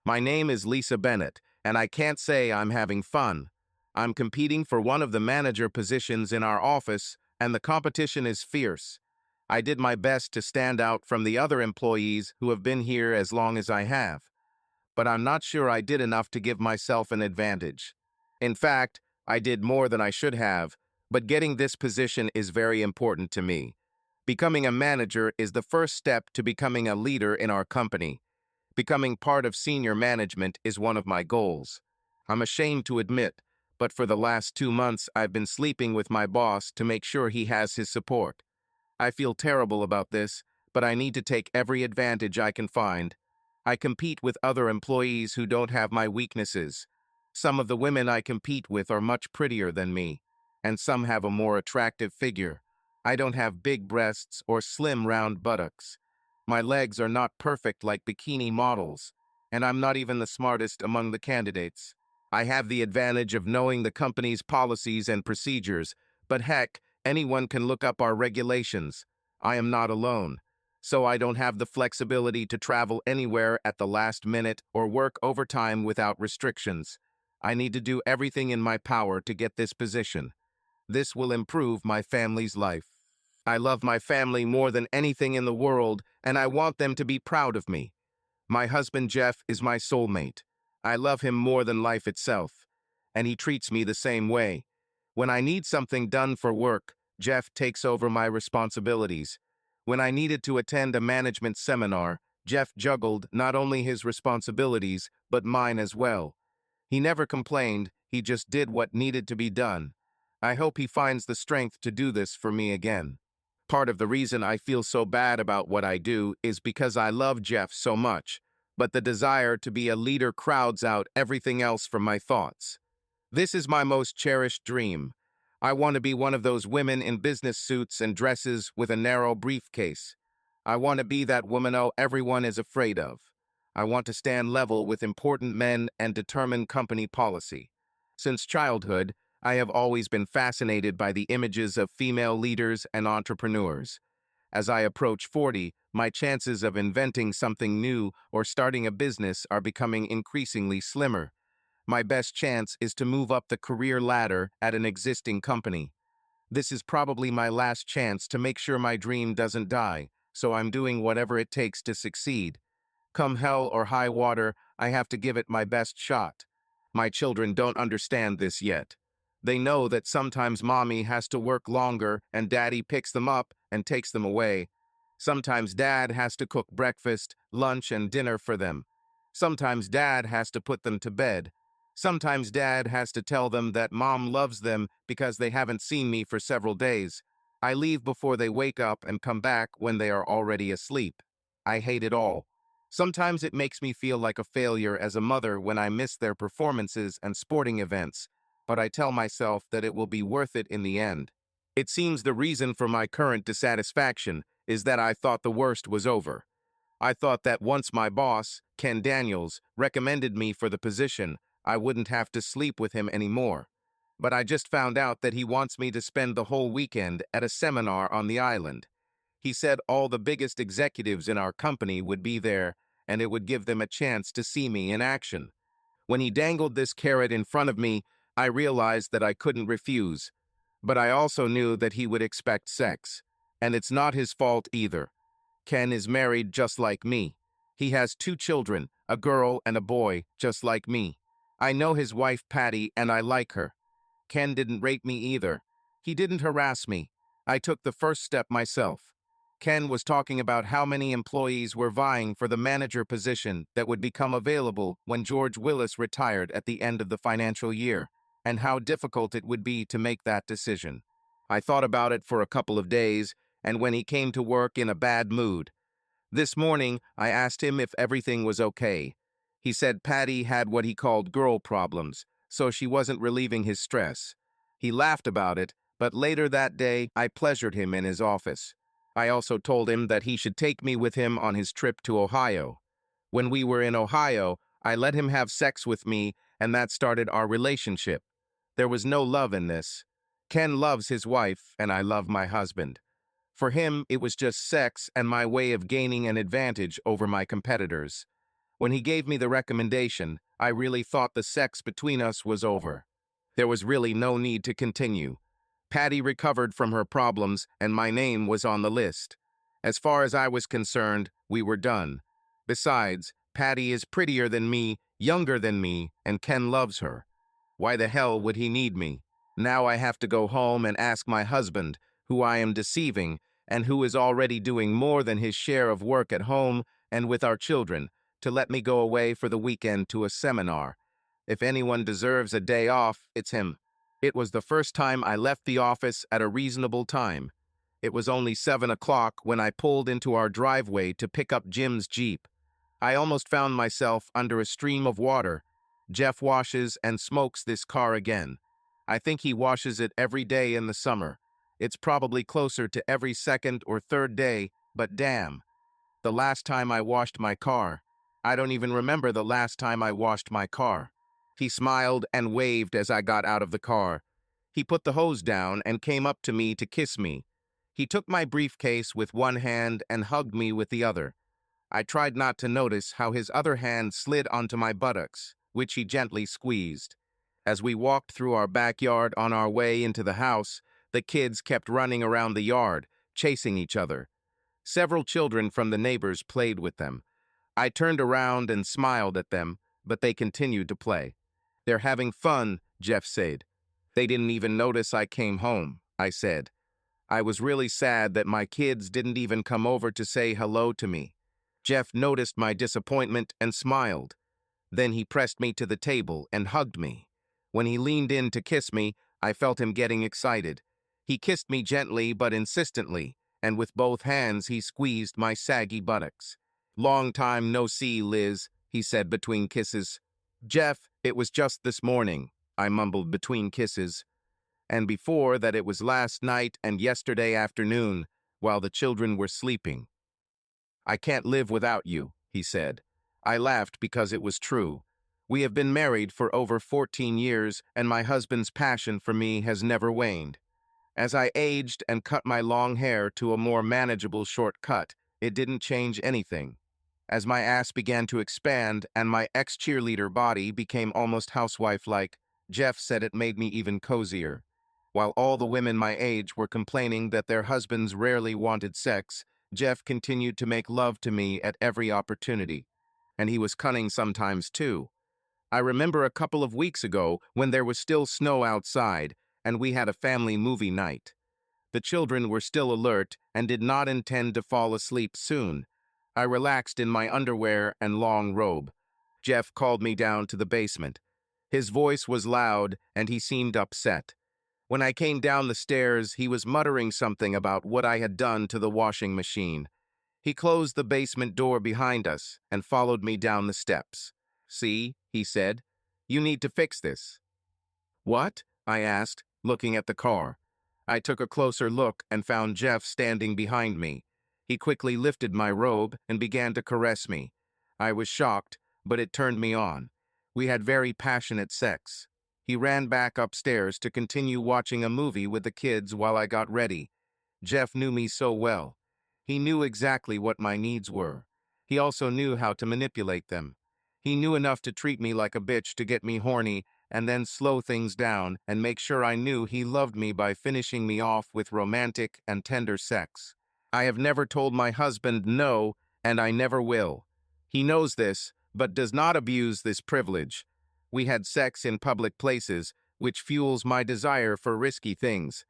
My name is Lisa Bennett, and I can't say I'm having fun. I'm competing for one of the manager positions in our office, and the competition is fierce. I did my best to stand out from the other employees who have been here as long as I have, but I'm not sure I did enough to give myself an advantage. In fact, I did more than I should have, but getting this position is very important to me. Becoming a manager is the first step to becoming a leader in our company. Becoming part of senior management is one of my goals. I'm ashamed to admit, but for the last 2 months I've been sleeping with my boss to make sure he has his support. I feel terrible about this, but I need to take every advantage I can find. I compete with other employees who don't have my weaknesses. Some of the women I compete with are much prettier than me, and some have a more attractive figure. I don't have big breasts or slim round buttocks. My legs are not perfect like bikini models, and I'm not even the smartest among the candidates. I have the advantage of knowing the company's policies and procedures, but heck, anyone can look up our regulations. I am not alone, so I don't have the flexibility to travel anywhere at the last minute or work overtime without restrictions. I need to do everything in my power to get this position. This will improve my family's life. I love my family more than anything in the world, and I want them to be proud of me. My husband Jeff is my soulmate. I love him more than life itself, and he treats me the same way. When I need something done for work, Jeff takes over my responsibilities. When I needed to attend a management seminar, Jeff juggled not only his responsibilities, but mine as well. He never complained, he just did what needed to be done. I hope he finds the strength to do this for me again. Part of the reason I feel so bad about what I do is because I love Jeff so much, but the desire to be a leader crowds out everything else from my thoughts. This is my most cherished dream. I want to be one of those women in business suits and dresses with a narrow briefcase. I want to be that woman everyone is afraid of. I want to stand level with important men and determine company policy. Since childhood, I have always been fascinated by the images of female leaders and entrepreneurs. As I approach 40, my chances of inventing something new or starting a business are becoming increasingly slimmer. My best chance is to move up the career ladder at an existing company. This is probably my last chance to make sure my dream doesn't die, so I'm doing whatever it takes to succeed. Come hell or high water, I have to give it my best shot. My children don't understand this yet. They know that sometimes mommy has to work longer and daddy picks them up and takes them away. Sometimes dad has to cook breakfast, lunch, and dinner for them. Sometimes dad has to put them to bed. Sometimes dad has to tell them that mom loves them because they haven't seen me for several days. I leave before they wake up and come back when they are already asleep. I hate it all. Sometimes it makes me feel like a failure as a mother when I miss their performances and sporting events, but I tell myself that it will be worth it in the end. It seems the reason for my current dissatisfaction is that I thought the worst was over. I thought that once my boss, Ken Daniels, recommended me for the position, I wouldn't have to sleep with him anymore. But I just found out that he wants me to spend the whole weekend at a seminar on the island. He said all the biggest executives in our company would be there, and it would give them a chance to see me in action. When he dangled this carrot in front of me, I realized that I couldn't refuse. But I also knew that he would expect sex. And it's not his fault either. Ken is married just like me. He has 2 children, a girl and a boy, just like me. I know his wife Patty and I like her. Ken didn't rape me either. He didn't harass me. I took the first step myself. Ken was talking about how many employees were vying for the manager position that would become available when George Willis retired at the end of the financial year, and how difficult it would be to make that decision. I thought about it for a couple of days, and when he came to work in a bad mood. This morning, I asked him if everything was okay. He said Patty had what he called girl problems, so she wasn't relieving his stress. He laughed about it, but later that day, I pleasured him in his office. I also told him that he should take me with him on his trip to Ohio. When we were in Ohio, I let him have sex with me, and that started our relationship. There was no love in this. Ken loves his wife, and I love my husband. For him, it was just sex and my way of gaining an advantage over my competitors. When he gave me the recommendation, I really thought the sex between us was over. There was really no need to continue. Patty recovered from her problems, and my name was on the list. As far as I was concerned, we were done. Besides, Patty is prettier than me, younger than me, and Ken loves her. Why the hell would he need me? Now I have to go home and ask my husband, who I am deceiving, and who is already doing more than his share of work at home and with our children, to let me go away for the weekend to a seminar. If anyone deserves a day off, it's him. It was the first time I left the office at a reasonable time. It was only 7 o'clock when I pulled into our driveway to pick up Jim's Jeep. I almost found myself under a stream of water. Jeff washes and smokes this car again. I think he washes it every day in the summer. It's probably closer to every second or third day, but damn. The last time I washed my car. I don't even remember the last time I washed my car. He smiled and waved as I got out of the car. He put the hose down and came up to me to kiss me. He took my briefcase with one hand and hugged me with the other. I tried not to notice how his other hand slid onto my buttocks, which he gently squeezed. As we walked through our backyard on our way into the house, the kids kept running around the yard, chasing each other. Several children from the neighbors played with them. I turned around and smiled at them, but they continued to play. "They're having fun," Jeff said. "They didn't even notice I came home," I said. I was really sad that my kids didn't even come over to say hello to me. Jeff noticed my disappointment and smiled. Then he pressed me to the table and hugged me. When he leaned in to kiss me, I felt him getting excited. He kissed me gently but insistently, and with both hands he squeezed my saggy buttocks. "Long time no see, Liz," he said between kisses. "Jeff, it was just this morning," I mumbled between kisses. "And before that it was last night and yesterday afternoon, while the children were sleeping." "I can't live without you," he said. I laughed because it was true. We have been married for over 14 years, and my husband's passion for me has never waned. As I aged and cut my long hair to a more manageable short cut, it didn't change anything. As my ass began to expand and my ex-cheerleader body became almost housewife-like, Jeff said it made me even cozier. While all the women my age were complaining that their husbands rarely wanted sex, Jeff continued to make love to me at every opportunity. And he was cunning sometimes too. I remember a couple of weeks ago when there was still snow outside, and we had a family movie night. The children were still alert and did not intend to fall asleep soon. I relaxed in my underwear and long robe. Jeff called me down to the basement. His voice was loud, and he seemed upset. When I came down the stairs, he was muttering something about what I had done to the washing machine. He closed the basement door behind us and followed me down the steps. "See," he said, "you need to fix this." "What?" I asked, looking at the car. I took a closer look and found Jeff standing behind me. He quickly lifted my robe and began to caress me. I was shocked, but it turned me on. We had very passionate sex. He ran back upstairs to continue watching a movie with the kids while I got ready. Jeff knew me so well. He knew exactly what my needs were. He also knew how to manipulate them. He knew enough to treat me like a bitch to get me horny and then slow things down and make sure I knew he loved me by finishing me off with romantic and tender sex. I have never told my husband no, and I never will. He knows this, but does not abuse this privilege. We had sex in public places, which fuels my desire for risky things.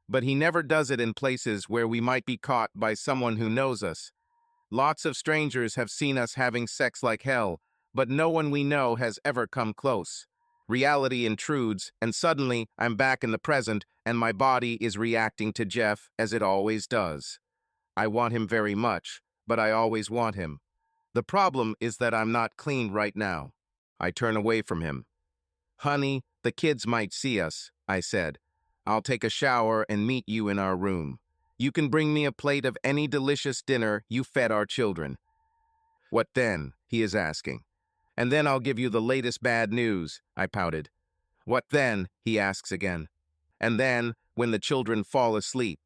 But he never does it in places where we might be caught by someone who knows us. Lots of strangers have seen us having sex like hell, but no one we know has ever come close. Reality intrudes, and suddenly I'm back in the present, and my body is reacting to Jeff as it always does. I want him very much, but I always want him. The problem is that I'm not clean right now. I turn away from him. "Honey, the kids might see us," I said. "I'll take a shower and meet you in our room. You can bring me a plate of any delicious dinner you fed our children." "What then?" he is asking. "And then I'll give you the latest bad news," I pouted. "What then?" he asks again. "And then, when the children fall asleep."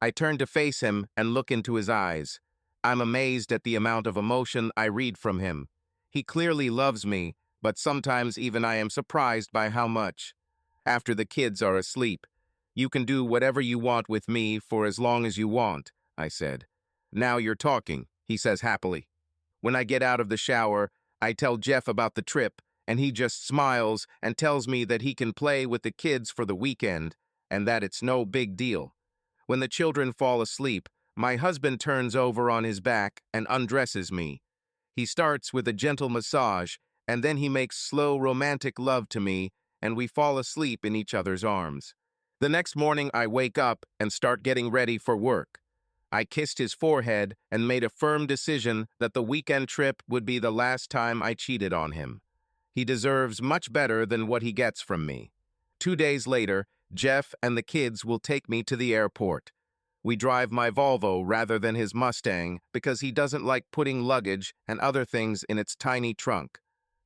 I turn to face him and look into his eyes. I'm amazed at the amount of emotion I read from him. He clearly loves me, but sometimes even I am surprised by how much. After the kids are asleep, "You can do whatever you want with me for as long as you want," I said. "Now you're talking," he says happily. When I get out of the shower, I tell Jeff about the trip, and he just smiles and tells me that he can play with the kids for the weekend and that it's no big deal. When the children fall asleep, my husband turns over on his back and undresses me. He starts with a gentle massage, and then he makes slow romantic love to me, and we fall asleep in each other's arms. The next morning, I wake up and start getting ready for work. I kissed his forehead and made a firm decision that the weekend trip would be the last time I cheated on him. He deserves much better than what he gets from me. 2 days later, Jeff and the kids will take me to the airport. We drive my Volvo rather than his Mustang because he doesn't like putting luggage and other things in its tiny trunk.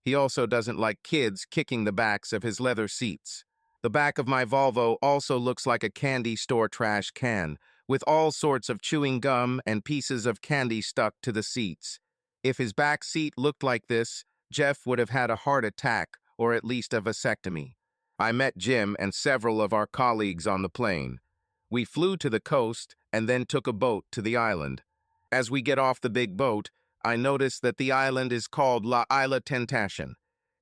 He also doesn't like kids kicking the backs of his leather seats. The back of my Volvo also looks like a candy store trash can, with all sorts of chewing gum and pieces of candy stuck to the seats. If his back seat looked like this, Jeff would have had a heart attack or at least a vasectomy. I met Jim and several of our colleagues on the plane. We flew to the coast and then took a boat to the island. As we get off the big boat, I notice that the island is called La Isla Tentacion.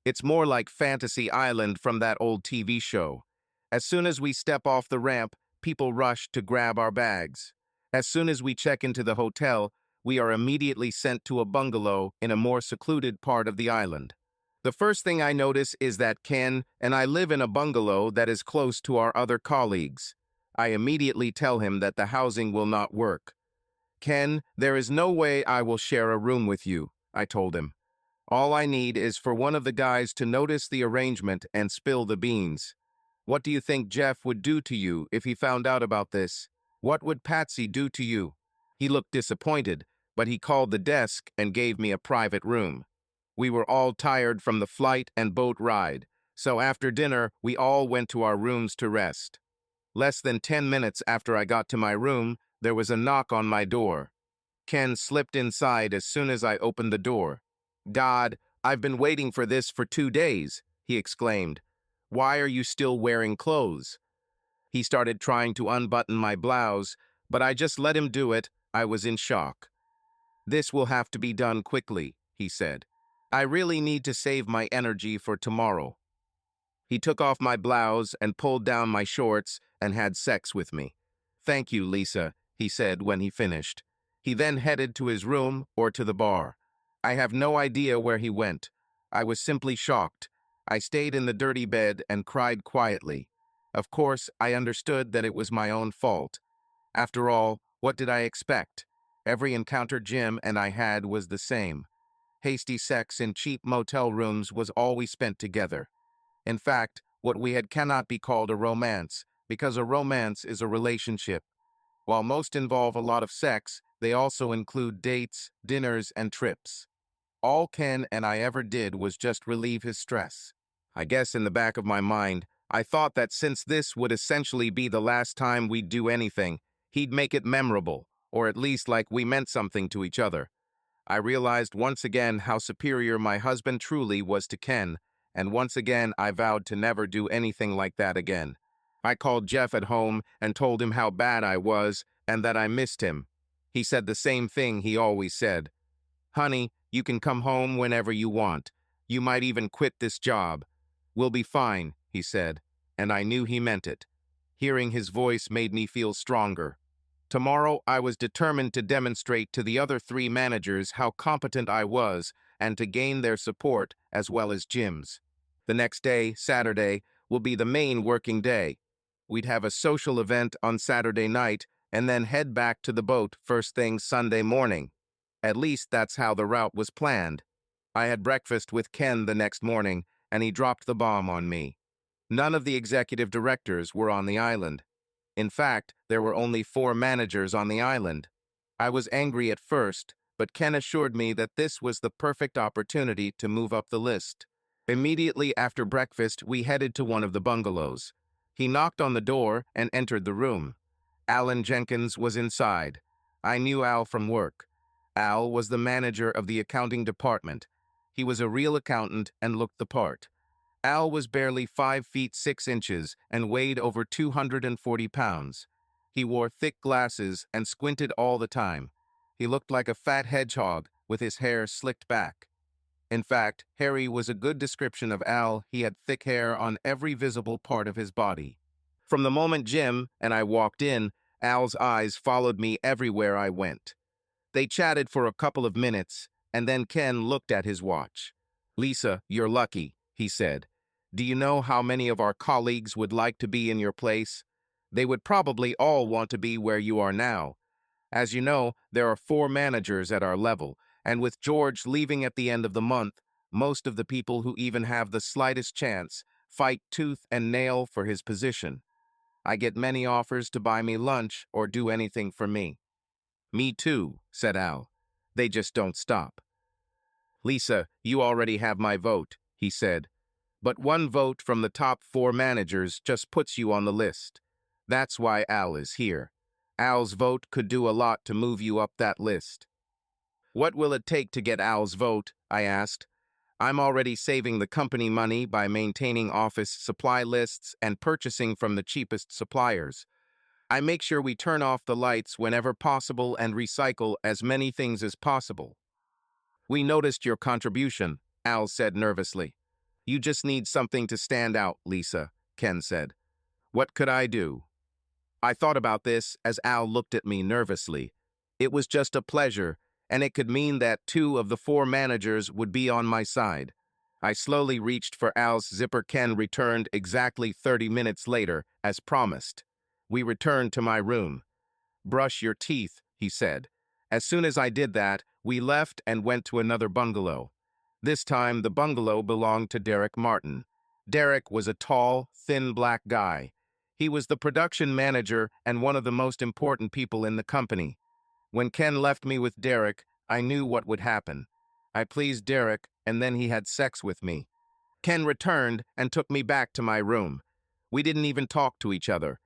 It's more like Fantasy Island from that old TV show. As soon as we step off the ramp, people rush to grab our bags. As soon as we check into the hotel, we are immediately sent to a bungalow in a more secluded part of the island. The first thing I notice is that Ken and I live in a bungalow that is close to our other colleagues. I immediately tell him that the housing will not work. "Ken, there is no way I will share a room with you," I told him. "All I need is for one of the guys to notice the arrangement and spill the beans. What do you think Jeff would do to you if he found out about this? What would Patsy do to you?" He looked disappointed, but he called the desk and gave me a private room. We were all tired from the flight and boat ride, so after dinner, we all went to our rooms to rest. Less than 10 minutes after I got to my room, there was a knock on my door. Ken slipped inside as soon as I opened the door. "Dad, I've been waiting for this for 2 days," he exclaimed. "Why are you still wearing clothes?" He started trying to unbutton my blouse, but I just let him do it. I was in shock. "This will have to be done quickly," he said. "I really need to save my energy for tomorrow." He took off my blouse and pulled down my shorts and had sex with me. "Thank you, Lisa," he said when he finished. He then headed to his room or to the bar. I have no idea where he went. I was simply shocked. I stayed in the dirty bed and cried quietly. Of course, I understood that it was my own fault. After all, what did I expect? Every encounter Jim and I had was the same. Hasty sex in cheap motel rooms was all we spent together. In fact, what we had cannot be called a romance, because a romance is a relationship. While most involve a lot of sex, they also include dates, dinners, and trips. All Ken and I ever did was just relieve his stress. I guess in the back of my mind, I thought that since this would essentially be the last time we'd do anything, he'd make it memorable, or at least like we meant something to each other. I realized once again how superior my husband truly was to Ken, and once again I vowed to never do anything like that again. I called Jeff at home and told him how bad I was and that I missed him. He said the same thing he always said. "Honey, you can come home whenever you want. You might even quit this job. We'll be fine," he said, and I knew he meant it. Hearing his voice made me feel stronger. Tomorrow, I was determined to demonstrate to the other 3 managers how competent I was and to gain their support as well as Jim's. The next day, Saturday, will be the main working day. We'd have a social event on Saturday night and then head back to the boat first thing Sunday morning. At least that's how the route was planned. I had breakfast with Ken the next morning, and he dropped the bomb on me. None of the executive directors were on the island. In fact, there were only 4 managers on the island. I was angry at first, but Ken assured me that this was the perfect opportunity to move up the list. Immediately after breakfast, we headed to one of the bungalows. He knocked on the door and entered the room. Alan Jenkins was inside. I knew Al from work. Al was the manager of the accounting department. He was a real accountant and looked the part. Al was barely 5 feet 6 inches and weighed over 240 pounds. He wore thick glasses and squinted all the time. He looked like a fat hedgehog with his hair slicked back. In fact, Harry was a good description of Al. He had thick hair on every visible part of his body. From the moment Jim and I walked in, Al's eyes followed me everywhere I went. They chatted for a couple of minutes, and then Ken looked at his watch. "Lisa, you're lucky," he said. "Do you know how many of our colleagues would like to be in your place? They would probably all want to be where you are now. As you know, there are 4 managers at our level, and with George leaving at the end of the month, most of the people who even have the slightest chance fight tooth and nail for his position. I get many offers to buy me lunch or do anything for me." "Me too," said Al. "They just don't stop." "Lisa, you already have my vote," he said. "But one vote from the top 4 managers just puts you on the list. That's why Al is here. Al's vote could do a lot to move you up that list." "What will it take to get Al's vote?" I asked. "I'm already saving the company money by maintaining office supply lists and purchasing from the cheapest suppliers. I make sure we turn off the lights whenever possible and recycle as many things as possible." "We noticed your contribution," Al said nervously. "You just need something to stand out, Lisa," Ken said. "What could I do?" I thought about this as Al looked at me nervously. It was just a pleasure, and it could mean that 2 of the 4 managers would be on my side. I slowly reached for Al's zipper. Ken returned exactly 30 minutes later, as promised. We returned to my room. "Brush your teeth," he said. As soon as I did that, we left and went to another bungalow. This time, the bungalow belonged to Derek Martin. Derek was a tall, thin black guy. He was the production manager and one of the most important people in the company. When Ken left me with Derek, I knew what would happen. I pleased Derek, and then he had sex with me. Ken returned and took me back to my room. We didn't even talk to each other.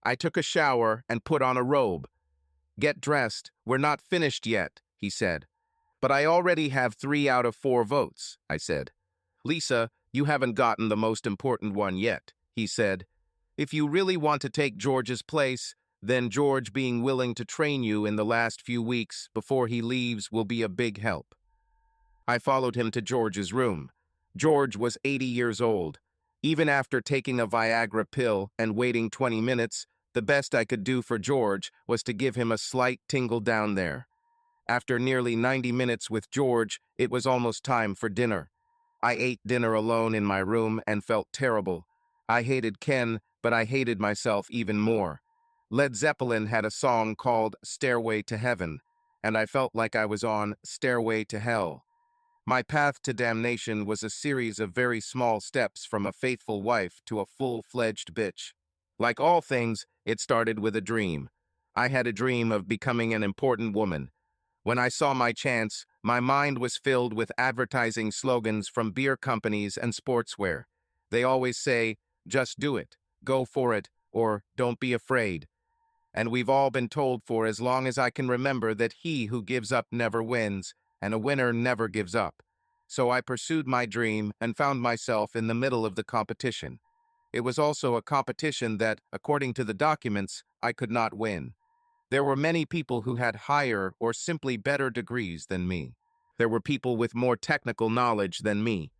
I took a shower and put on a robe. "Get dressed, we're not finished yet," he said. "But I already have 3 out of 4 votes," I said. "Lisa, you haven't gotten the most important one yet," he said. "If you really want to take George's place, then George being willing to train you in the last few weeks before he leaves will be a big help." I followed him to George's room. George was 80 years old. Even after taking a Viagra pill and waiting 20 minutes, the best I could do for George was to give him a slight tingle down there. After nearly 90 minutes with George, it was almost time for dinner. I ate dinner alone in my room and felt terrible. I hated Ken, but I hated myself even more. Led Zeppelin had a song called "Stairway to Heaven," and I felt like I was on "Stairway to Hell." My path to damnation was a series of very small steps from a faithful wife to a full-fledged bitch. Like all things, it started with a dream. I had a dream of becoming an important woman. When I saw my chance, my mind was filled with advertising slogans from beer companies and sportswear. They always say, "Just do it," "Go for it," or "Don't be afraid." And we've all been told for as long as I can remember that he who gives up never wins, and a winner never gives up. So I pursued my dream and found myself in the middle of the competition. It was also a competition that, according to the documents, I could not win. There were many people who had higher or simply better degrees than me. There were people with more technical knowledge than me.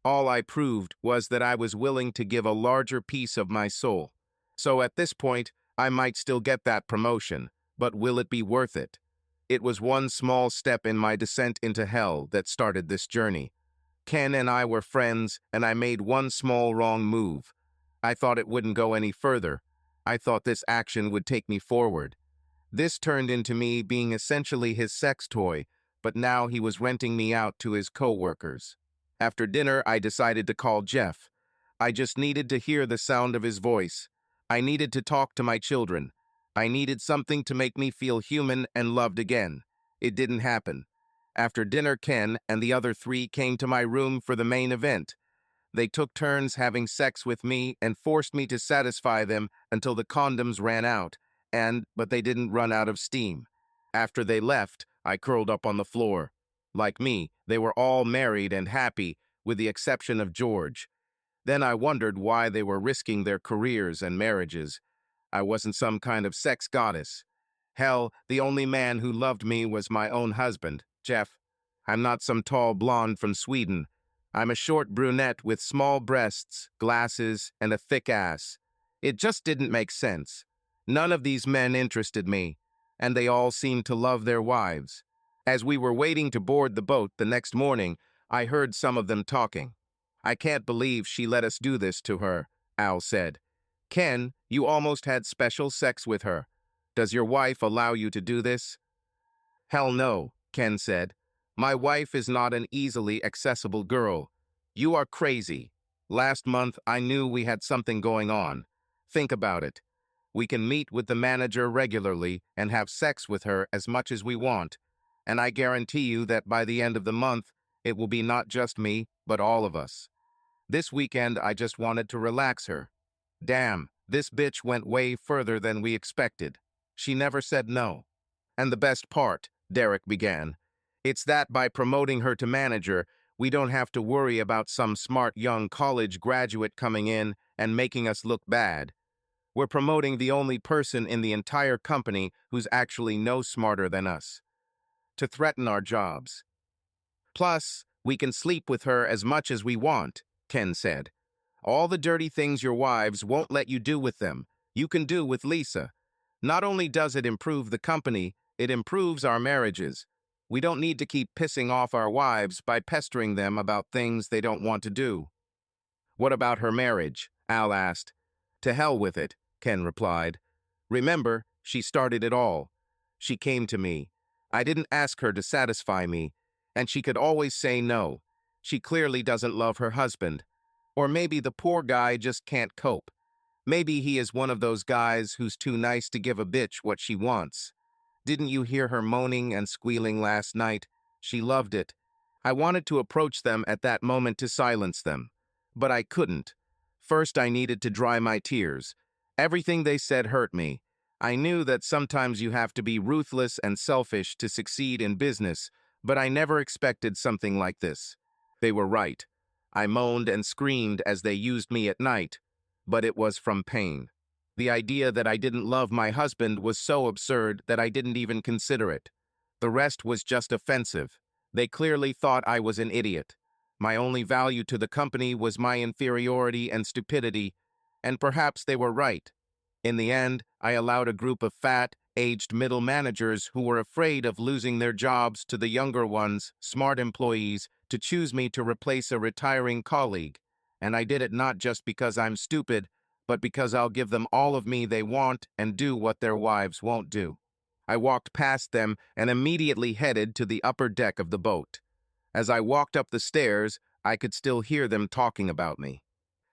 All I proved was that I was willing to give a larger piece of my soul. So at this point, I might still get that promotion, but will it be worth it? It was one small step in my descent into hell that started this journey. Ken and I were friends, and I made one small wrong move. I thought it wouldn't go any further. I thought this action would take me forward. This turned into me being essentially his sex toy, but now he was renting me out to his co-workers. After dinner, I decided to call Jeff. I just needed to hear the sound of his voice. I needed to talk to my children. I needed something to make me feel human and loved again. It didn't happen. After dinner, Ken and the other 3 came to my room for the main event. They took turns having sex with me and forced me to satisfy them until the condoms ran out, but they didn't run out of steam. After they left, I curled up on the floor. Like me, they were all married and happy, with the exception of George. Then I wondered why they were risking their careers and marriages. I wasn't some kind of sex goddess. Hell, the only man who loved me was my own husband, Jeff. I'm not some tall blonde from Sweden. I'm a short brunette with small breasts, glasses, and a thick ass. It just didn't make sense. None of these men interested me, and they all seemed to love their wives. As we were waiting to board the boat the next morning, I heard some of them talking. "I can't believe she let us do this to her," Al said. "Ken, you almost had special sex with her. Does your wife allow you to do this?" "Hell no," Ken said. "My wife is not an easily accessible girl. You are crazy. Last month, I knew we had something going on. Think about it. We can meet with the manager regularly and have sex with her as much as we want. And I guarantee you that by the end of the month, it will be not just me, but all of us. This weekend, I just wanted to relax her. Damn, this bitch went way further than we expected. She never said no. And the best part," Derek began, "it's that by promoting her to manager, we don't have to worry about some smart young college graduate coming in and making us look bad. We're promoting the only person in the entire company who's actually no smarter than us, to threaten our jobs. Plus, we can sleep with her as much as we want," Ken said. "All the dirty things your wives won't let you do with them, you can do with Lisa. Not only does it improve the company, it improves our marriages. We don't need to keep pissing off our wives by pestering them about things they don't want to do." "What about her marriage?" Al asked. "To hell with it," Ken replied. "Remember, she started it all. She came to me. I didn't ask her to satisfy me, and she could always say no. She clearly doesn't love her husband. Or maybe the poor guy just can't cope. Maybe he is one of those guys who's too nice to give a bitch what she wants. Didn't you hear her moaning and squealing last night? She loved it. I wanted to approach them at that moment to silence them, but I couldn't. First, I needed to dry my tears. Everything they said hurt me. I knew that sometimes you have to be ruthless and selfish to succeed in business, but I never expected something like this. They were right. I moaned and screamed as they used me at night, but it was from pain. The idea that I didn't love my husband was so absurd that I didn't even consider it. The rest was just offensive. They clearly thought I was an idiot. My only value to the company was my inferiority and stupidity, and perhaps they were right. In the end, I allowed a group of fat, aged middle managers who were afraid of losing their jobs to the younger ones, smart employees, to choose me to replace a retiring colleague. And I did it not just because I'm stupid, but because I'll give them all of me they want and do what their wives won't do. I walked past them and immediately headed to the upper deck of the boat. As I walked up the stairs, I could still hear them talking about me.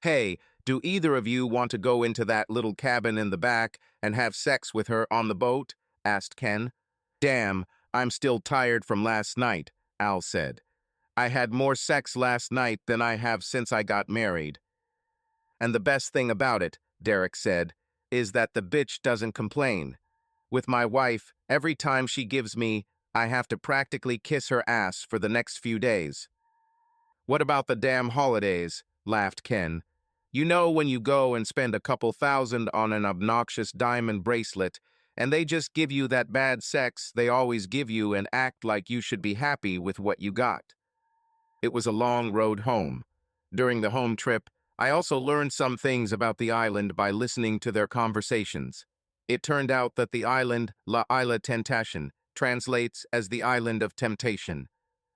"Hey, do either of you want to go into that little cabin in the back and have sex with her on the boat?" asked Ken. "Damn, I'm still tired from last night," Al said. "I had more sex last night than I have since I got married. And the best thing about it," Derek said, "is that the bitch doesn't complain. With my wife, every time she gives me, I have to practically kiss her ass for the next few days." "What about the damn holidays?" laughed Ken. "You know when you go and spend a couple thousand on an obnoxious diamond bracelet, and they just give you that bad sex they always give you and act like you should be happy with what you got." It was a long road home. During the home trip, I also learned some things about the island by listening to their conversations. It turned out that the island, La Isla Tentacion, translates as the Island of Temptation.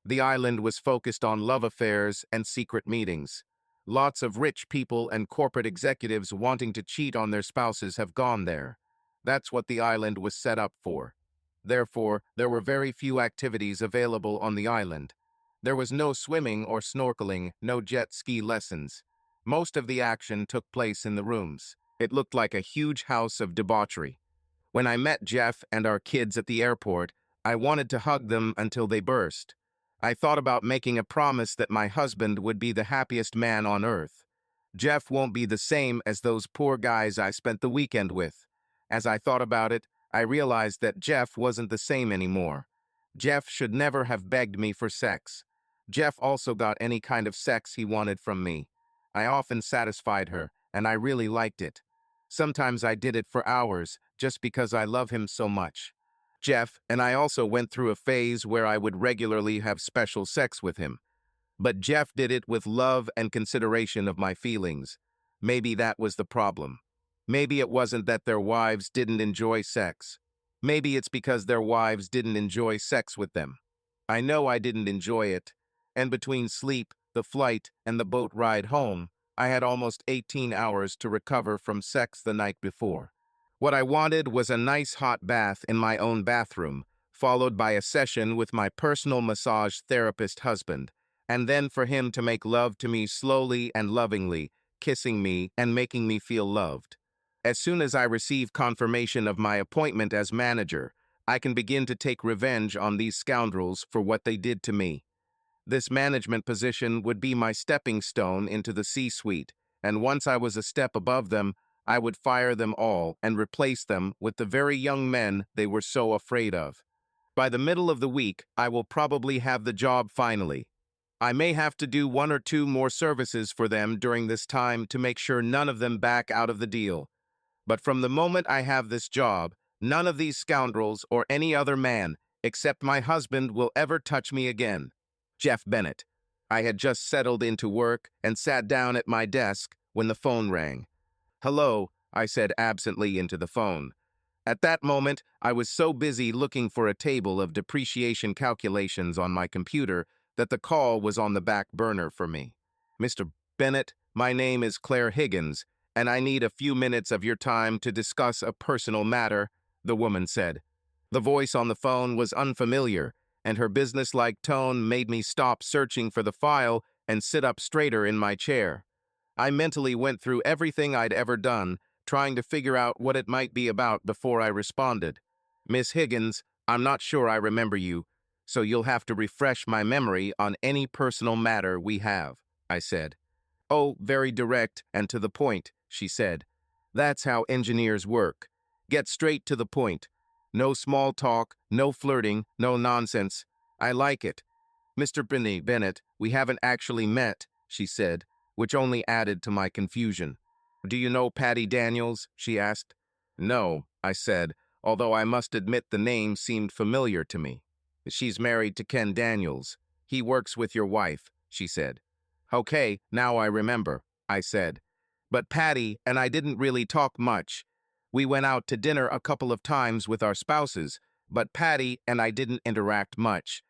The island was focused on love affairs and secret meetings. Lots of rich people and corporate executives wanting to cheat on their spouses have gone there. That's what the island was set up for. Therefore, there were very few activities available on the island. There was no swimming or snorkeling, no jet ski lessons. Most of the action took place in the rooms. It looked like a huge house of debauchery. When I met Jeff and our kids at the airport, I wanted to hug them until they burst. I thought about making a promise that my husband would be the happiest man on earth. Jeff won't be the same as those poor guys I spent the weekend with. As I thought about it, I realized that Jeff wasn't the same anymore. Jeff should never have begged me for sex. Jeff also got any kind of sex he wanted from me. I often satisfied her, and I really liked it. Sometimes I did it for hours, just because I love him so much. Jeff and I also went through a phase where I would regularly have special sex with him. But Jeff did it with love and consideration of my feelings. Maybe that was the problem. Maybe it wasn't that their wives didn't enjoy sex. Maybe it's because their wives didn't enjoy sex with them. I know I didn't enjoy it. And between sleep, the flight, and the boat ride home, I had almost 18 hours to recover from sex the night before. What I wanted was a nice hot bath in my own bathroom, followed by a session with my personal massage therapist husband, and then for him to make love to me slowly and lovingly, kissing me and making me feel loved. As soon as I receive confirmation of my appointment as manager, I can begin to take revenge on these scoundrels for what they did to me. This management position would be my stepping stone into the C-suite, and once I was a step above them, I would fire them all and replace them with the very young men they were so afraid of. By the middle of the week, I will probably have the job finally. I may have to do 1 or 2 more services for them during this time to make sure none of them back out of the deal. But from the moment I have this job, none of these scoundrels or any other man, except my husband, will ever touch me again. Jeff Bennett. I had just settled into work and sat down at my desk when the phone rang. "Hello," I said absently into the phone. At that moment, I was so busy looking for a table of depreciation calculations on my computer that the call was on the back burner for me. "Mr. Bennett, my name is Claire Higgins, and I need a few minutes of your time to discuss a personal matter," the woman said. The voice on the phone was unfamiliar, and her businesslike tone made me stop searching for the file and sit up straighter in my chair. I mentally went through everything I'd ever done, trying to figure out what it might be about before I responded. "Miss Higgins, I'm not sure I remember you, so you'll have to refresh my memory on any personal matter we have," I said. "Oh, very direct and to the point," she said. "That's how engineers work. Get straight to the point. No small talk, no flirting, no nonsense. I like it. Mr. Bennett, we haven't actually met," she said, which only added to my confusion. "Do you know Patty Daniels?" she asked. "No," I said, although I must admit the name seemed familiar to me. "She's married to Ken Daniels. He works with your wife," she said. "Okay, now I remember," I said. But Patty and I didn't really talk much. We went out to dinner a couple of times with our spouses, but Patty and I didn't interact much.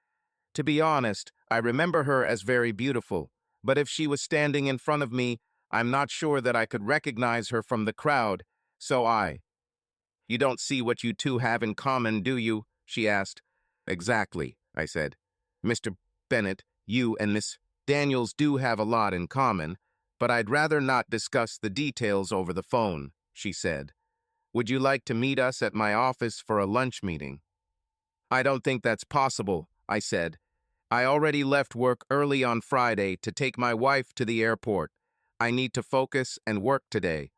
To be honest, I remember her as very beautiful, but if she was standing in front of me, I'm not sure that I could recognize her from the crowd, so "You don't see what you two have in common, do you?" she asked. "Exactly," I said. "Mr. Bennett, you and Miss Daniels do have a lot in common, but I'd rather not discuss the details over the phone," she said. "Would you like to meet us at my office for a lunch meeting?" "I don't think that's possible," I said. "I already left work early on Friday to take my wife to the airport. I need to focus and work today."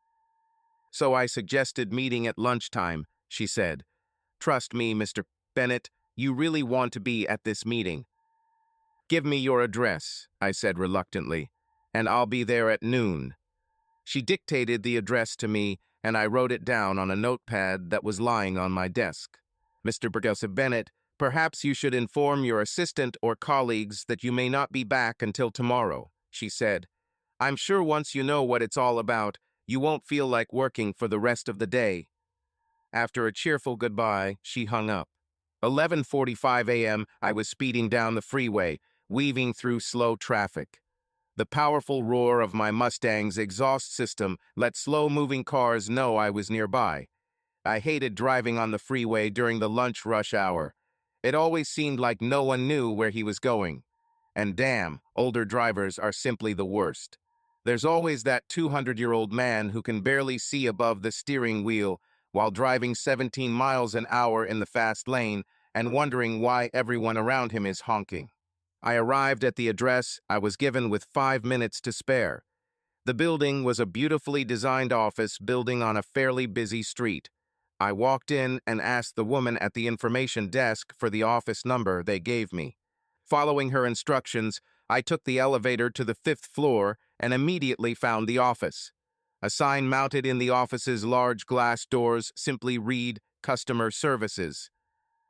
"So I suggested meeting at lunchtime," she said. "Trust me, Mr. Bennett, you really want to be at this meeting." "Give me your address," I said reluctantly, "and I'll be there at noon." She dictated the address to me, and I wrote it down on a notepad that was lying on my desk. "Mr. Bennett, perhaps you should inform your assistant or colleagues that you may not be back until tomorrow," she said. "I'm sure once you know what it's all about, you won't feel like working for the rest of the day." After a cheerful goodbye, she hung up. 11:45 a.m., I was speeding down the freeway, weaving through slow traffic. The powerful roar of my Mustang's exhaust system let slow-moving cars know I was nearby. I hated driving on the freeway during the lunch rush hour. It always seemed like no one knew where he was going. And damn, older drivers are simply the worst. There's always that 200-year-old man who can barely see above the steering wheel while driving 17 miles an hour in the fast lane and wondering why everyone around him is honking. I arrived at the address I was given with 5 minutes to spare. The building was a beautifully designed office building on a fairly busy street. I walked in and asked the woman at the information desk for the office number they gave me. Following her instructions, I took the elevator to the 5th floor and immediately found the office. A sign mounted in the office's large glass doors simply read Customer Services.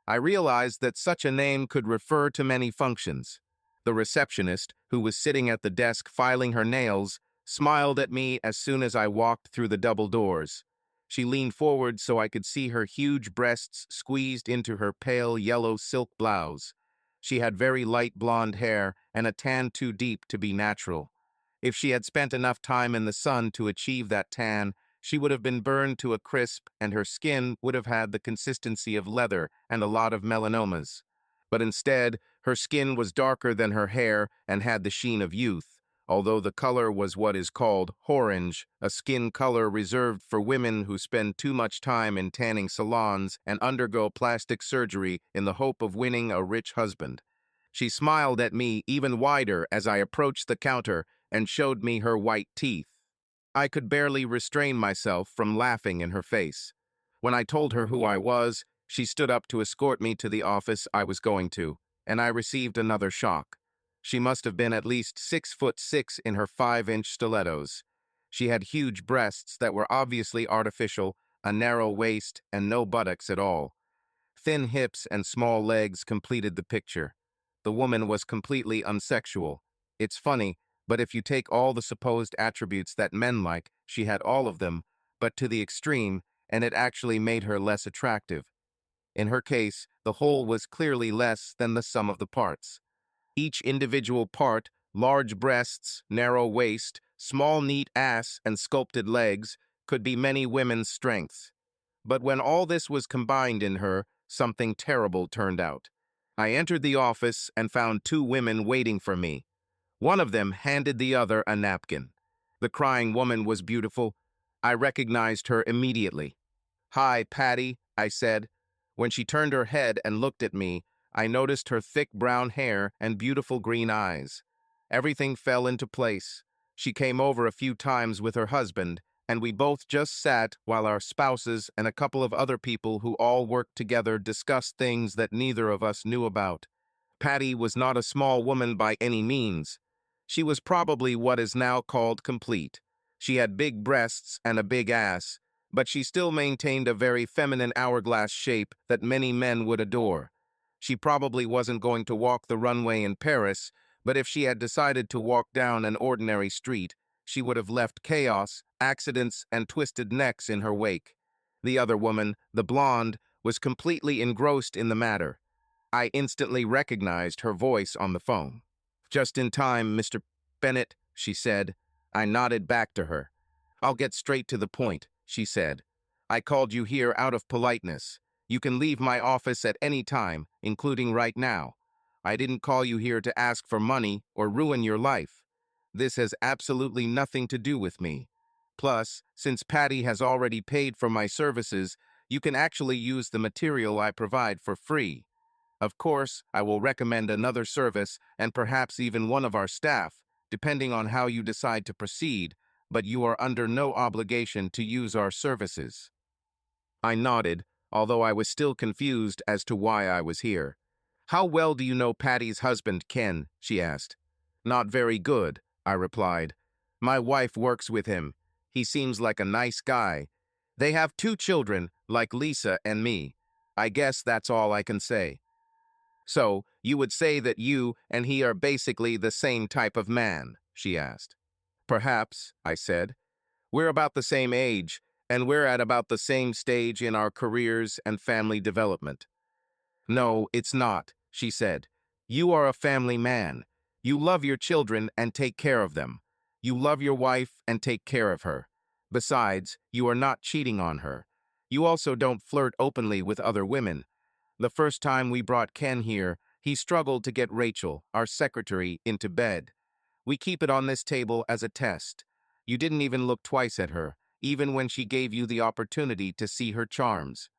I realized that such a name could refer to many functions. The receptionist, who was sitting at the desk filing her nails, smiled at me as soon as I walked through the double doors. She leaned forward so I could see her huge breasts squeezed into her pale yellow silk blouse. She had very light blonde hair and a tan too deep to be natural. If she had spent enough time in the sun to achieve that tan, she would have been burned to a crisp and her skin would have had the consistency of leather and a lot of melanomas. But instead, her skin was darker than her hair and had the sheen of youth, although the color was what is called orange, a skin color reserved for women who spend too much time in tanning salons and undergo plastic surgery in the hope of winning a rich husband. She smiled at me even wider as I approached the counter and showed me her white teeth. I could barely restrain myself from laughing in her face. When I told her who I was, she stood up to escort me to the office I was going to, and I received another shock. She must have been at least 6'6" in her 5-inch stilettos. She had huge breasts that were obviously artificial, a narrow waist, and no buttocks at all. Thin hips and small legs completed the picture. The woman was completely unsexual. It's funny, but if you take all the supposed attributes that men like, she had all of them, but to the extreme, and it actually made her less attractive. In her case, the whole was clearly less than the sum of the parts. Each individual part, large breasts, narrow waist, small neat ass, and sculpted legs, could be many women's strengths. But when all this was combined in her, something terrible turned out. I entered the office and found two women waiting for me. One of them handed the other a napkin. The crying woman was beautiful. I recognized her immediately. "Hi, Patty," I said. When she turned her head and looked at me, I noticed her thick brown hair and beautiful green eyes. Everything fell into place. She came over a few times with her husband, and we both just sat while our spouses and a couple of other people who all worked together discussed things that neither of us knew about. Patty was not a small woman by any means. She was probably what is now called complete. She had big breasts and a big ass, but she still maintained a very feminine hourglass shape that many men would adore. She probably wasn't going to walk the runway in Paris, but if she had decided to walk down an ordinary street, she would have left chaos, accidents, and twisted necks in her wake. The other woman, the blonde, was completely engrossed in the matter. I instantly recognized her voice on the phone. "Just in time, Mr. Bennett," she said. I nodded back to her. "I'll get straight to the point," she said. "I called you here out of politeness. You can leave my office at any time, including right now. I didn't call you here to ask for money or ruin your life. This has absolutely nothing to do with me. Plus, since Patty has already paid for my services, you can actually use the material I provide for free. Of course, I will recommend another service and perhaps even one of our staff, depending on how you decide to proceed, but you are under no obligation to use our services." I nodded, although I was still confused as to why I was here. "How well do you know Patty's husband, Ken?" she asked. "Not very good," I replied. "My wife works with him. He seems like a nice guy. They have 2 children, like Lisa and me. I guess that's all I can say." "So, you would say that you and he are basically the same type of man?" she asked. "Perhaps," I said. "We're about the same age, and we're at about the same stage in our careers and family development." "No, it's not," she said. "You are a family man. You love your children and take care of them. You love your wife and take care of her. Besides, you are not cheating on her. You also don't flirt openly with other women. The first time we brought Ken here, he struggled to get Rachel, our secretary, into bed. We keep it on this table as a test. You didn't even look twice at her, even when she gave you the opportunity to see her charms."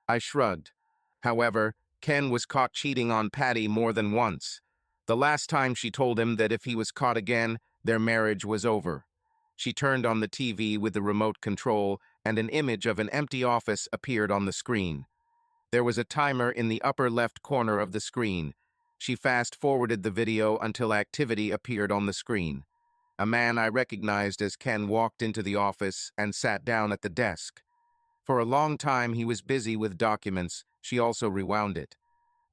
I shrugged. However, Ken was caught cheating on Patty more than once. The last time she told him that if he was caught again, their marriage was over. She turned on the TV with the remote control, and an image of an empty office appeared on the screen. There was a timer in the upper left corner of the screen. She fast-forwarded the video until activity appeared on the screen. A man I recognized as Ken walked into the office and sat down at the desk. For a long time he was busy with documents. She also rewound it.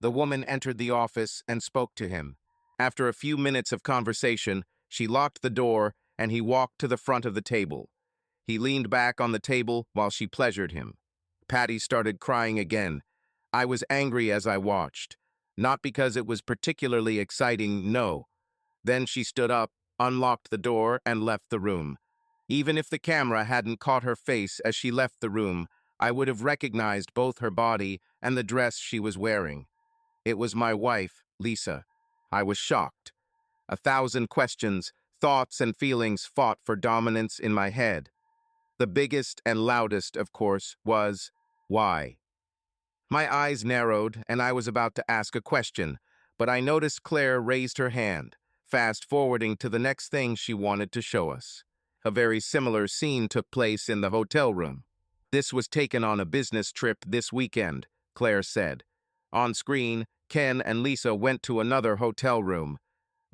The woman entered the office and spoke to him. After a few minutes of conversation, she locked the door and he walked to the front of the table. He leaned back on the table while she pleasured him. Patty started crying again. I was angry as I watched. Not because it was particularly exciting, no. Then she stood up, unlocked the door, and left the room. Even if the camera hadn't caught her face as she left the room, I would have recognized both her body and the dress she was wearing. It was my wife, Lisa. I was shocked. 1,000 questions, thoughts, and feelings fought for dominance in my head. The biggest and loudest, of course, was, why? My eyes narrowed, and I was about to ask a question, but I noticed Claire raised her hand, fast-forwarding to the next thing she wanted to show us. A very similar scene took place in the hotel room. This was taken on a business trip this weekend, Claire said. On screen, Ken and Lisa went to another hotel room.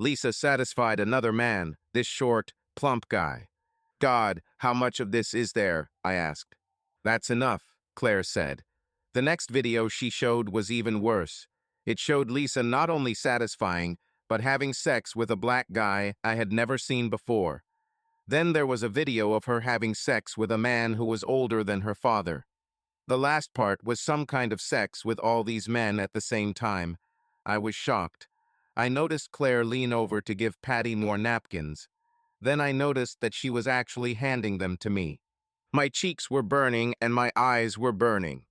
Lisa satisfied another man, this short, plump guy. God, how much of this is there? I asked. That's enough, Claire said. The next video she showed was even worse. It showed Lisa not only satisfying, but having sex with a black guy I had never seen before. Then there was a video of her having sex with a man who was older than her father. The last part was some kind of sex with all these men at the same time. I was shocked. I noticed Claire lean over to give Patty more napkins. Then I noticed that she was actually handing them to me. My cheeks were burning and my eyes were burning.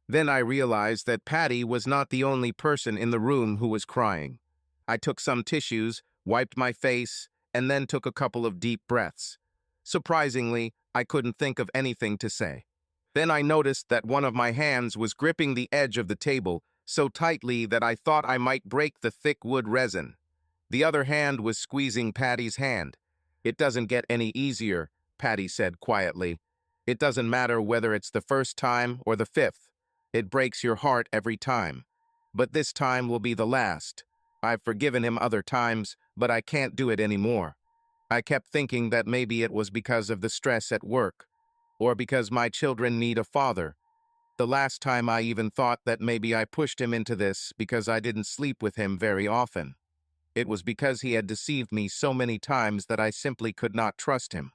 Then I realized that Patty was not the only person in the room who was crying. I took some tissues, wiped my face, and then took a couple of deep breaths. Surprisingly, I couldn't think of anything to say. Then I noticed that one of my hands was gripping the edge of the table so tightly that I thought I might break the thick wood resin. The other hand was squeezing Patty's hand. It doesn't get any easier, Patty said quietly. It doesn't matter whether it's the first time or the 5th. It breaks your heart every time. But this time will be the last. I've forgiven him other times, but I can't do it anymore. I kept thinking that maybe it was because of the stress at work, or because my children need a father. The last time I even thought that maybe I pushed him into this because I didn't sleep with him very often. It was because he had deceived me so many times that I simply could not trust him.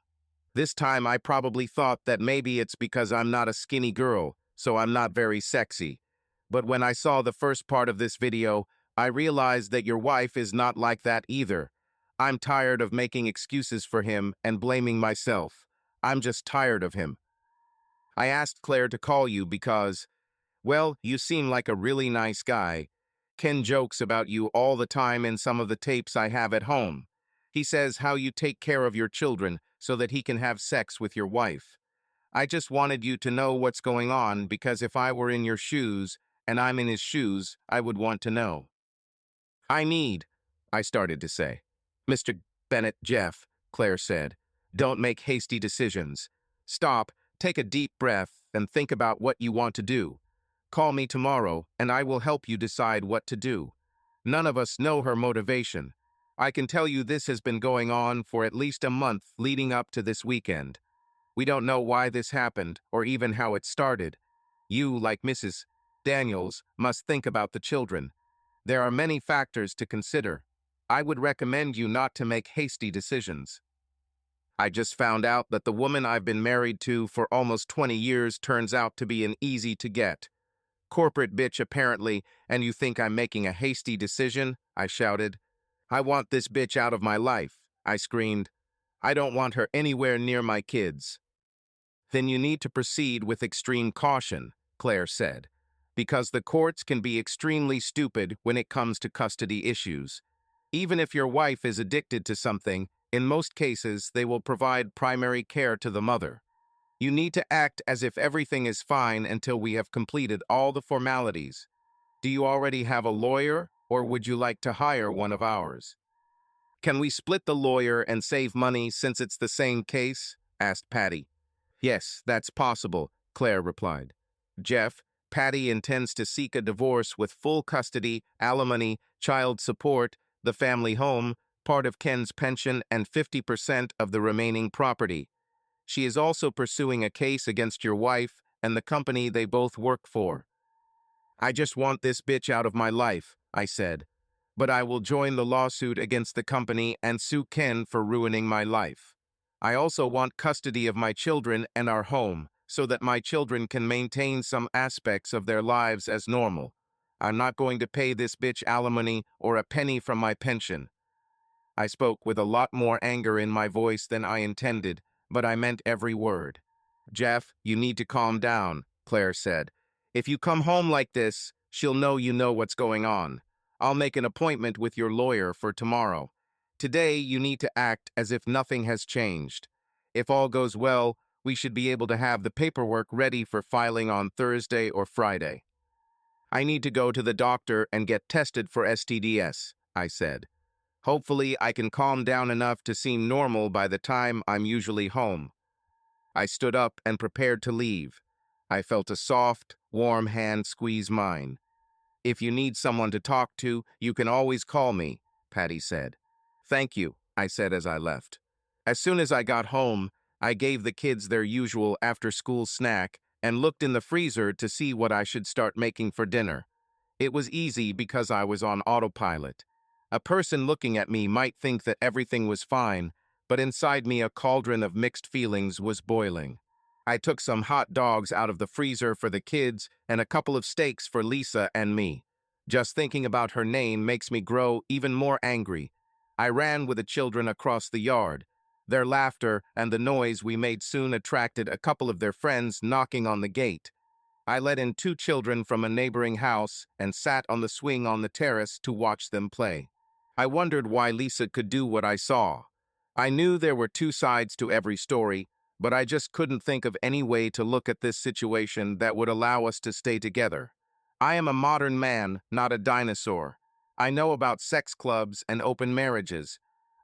This time I probably thought that maybe it's because I'm not a skinny girl, so I'm not very sexy. But when I saw the first part of this video, I realized that your wife is not like that either. I'm tired of making excuses for him and blaming myself. I'm just tired of him. I asked Claire to call you because, well, you seem like a really nice guy. Ken jokes about you all the time in some of the tapes I have at home. He says how you take care of your children so that he can have sex with your wife. I just wanted you to know what's going on because if I were in your shoes and I'm in his shoes, I would want to know. I started to say. Mr. Bennett, Jeff, Claire said, don't make hasty decisions. Stop, take a deep breath, and think about what you want to do. Call me tomorrow, and I will help you decide what to do. None of us know her motivation. I can tell you this has been going on for at least a month leading up to this weekend. We don't know why this happened, or even how it started. You, like Mrs. Daniels, must think about the children. There are many factors to consider. I would recommend you not to make hasty decisions. I just found out that the woman I've been married to for almost 20 years turns out to be an easy to get. Corporate bitch apparently, and you think I'm making a hasty decision? I shouted. I want this bitch out of my life, I screamed. I don't want her anywhere near my kids. Then you need to proceed with extreme caution, Claire said, because the courts can be extremely stupid when it comes to custody issues. Even if your wife is addicted to something, in most cases they will provide primary care to the mother. You need to act as if everything is fine until we have completed all the formalities. Do you already have a lawyer, or would you like to hire one of ours? Can we split the lawyer and save money since it's the same case? Asked Patty. Yes, that's possible, Claire replied. Jeff, Patty intends to seek a divorce with full custody, alimony, child support, the family home, part of Ken's pension, and 50% of the remaining property. She is also pursuing a case against your wife and the company they both work for. I just want this bitch out of my life, I said. But I will join the lawsuit against the company and sue Ken for ruining my life. I also want custody of my children and our home, so that my children can maintain some aspects of their lives as normal. I'm not going to pay this bitch alimony or a penny from my pension. I spoke with a lot more anger in my voice than I intended, but I meant every word. Jeff, you need to calm down, Claire said. If you come home like this, she'll know you know what's going on. I'll make an appointment with your lawyer for tomorrow. Today, you need to act as if nothing has changed. If all goes well, we should be able to have the paperwork ready for filing on Thursday or Friday. I need to go to the doctor and get tested for STDs, I said. Hopefully, I can calm down enough to seem normal by the time I'm usually home. I stood up and prepared to leave. I felt a soft, warm hand squeeze mine. If you need someone to talk to, you can always call me, Patty said. Thank you, I said as I left. As soon as I got home, I gave the kids their usual after-school snack and looked in the freezer to see what I should start making for dinner. It was easy because I was on autopilot. A person looking at me might think that everything was fine, but inside me a cauldron of mixed feelings was boiling. I took some hot dogs out of the freezer for the kids and a couple of steaks for Lisa and me. Just thinking about her name makes me grow even more angry. I ran with the children across the yard. Their laughter and the noise we made soon attracted a couple of their friends knocking on the gate. I let in 2 children from a neighboring house and sat on the swing on the terrace to watch them play. I wondered why Lisa could do what I saw. I knew there were 2 sides to every story, but I just couldn't think of any way to look at this situation that would allow us to stay together. I am a modern man, not a dinosaur. I know about sex clubs and open marriages.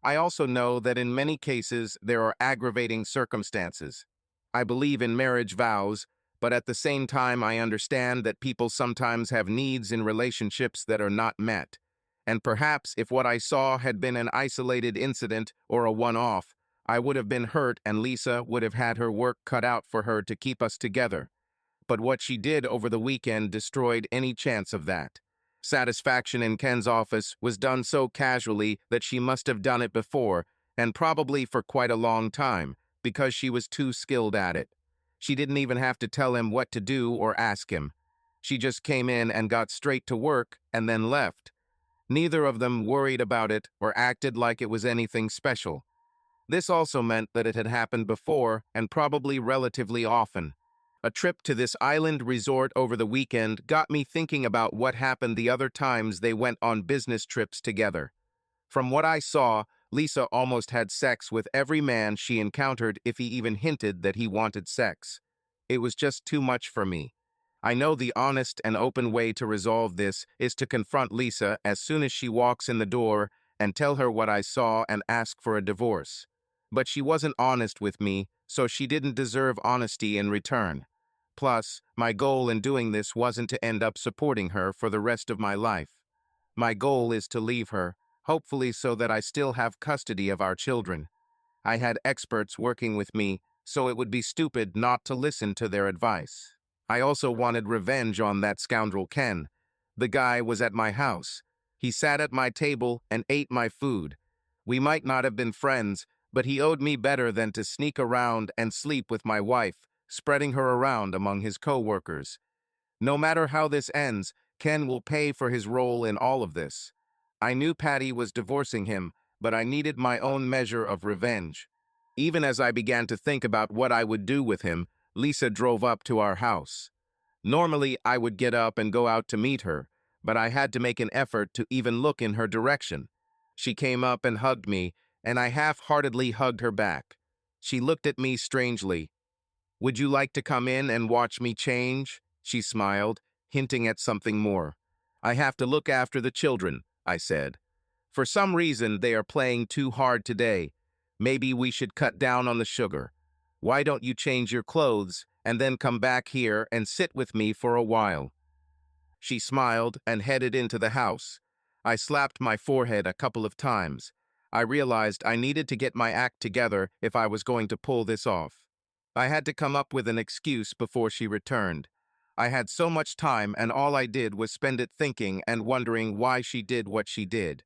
I also know that in many cases there are aggravating circumstances. I believe in marriage vows, but at the same time I understand that people sometimes have needs in relationships that are not met. And perhaps if what I saw had been an isolated incident or a one-off, I would have been hurt and Lisa would have had her work cut out for her to keep us together. But what she did over the weekend destroyed any chance of that. Satisfaction in Ken's office was done so casually that she must have done it before, and probably for quite a long time, because she was too skilled at it. She didn't even have to tell him what to do or ask him. She just came in and got straight to work and then left. Neither of them worried about it or acted like it was anything special. This also meant that it had happened before and probably relatively often. A trip to this island resort over the weekend got me thinking about what happened the other times they went on business trips together. From what I saw, Lisa almost had sex with every man she encountered if he even hinted that he wanted sex. It was just too much for me. I know the honest and open way to resolve this is to confront Lisa as soon as she walks in the door and tell her what I saw and ask for a divorce. But she wasn't honest with me, so she didn't deserve honesty in return. Plus, my goal in doing this wasn't to end up supporting her for the rest of my life. My goal is to leave her, hopefully so that I still have custody of our children. I had experts working with me, so it would be stupid not to listen to their advice. I also wanted revenge on that scoundrel Ken. The guy was at my house. He sat at my table and ate my food. We might not have been friends, but he owed me better than to sneak around and sleep with my wife, spreading her around among his co-workers. No matter how this ends, Ken will pay for his role in all of this. I knew Patty was divorcing him, but I needed my own measure of revenge. Even as I began to think about what I would do with him, Lisa drove up to our house. Normally, I would get up and go out to meet her, but I had to make an effort to even look in her direction. She came up and hugged me, and I half-heartedly hugged her back. She looked at me strangely. "Would you like to come in and watch me change?" She smiled, hinting at something more. "I have to look after the children," I said. For some reason, they are playing too hard today. Maybe we should cut down on the sugar. Why don't you change your clothes and then come back here and sit with me for a while?" She smiled and headed into the house. I slapped my forehead a couple of times. I realized I needed to get my act together if I was going to pull this off. I had to come up with an excuse before she returned. I had so much time, and all I did was spend it thinking and wondering why she did what she did.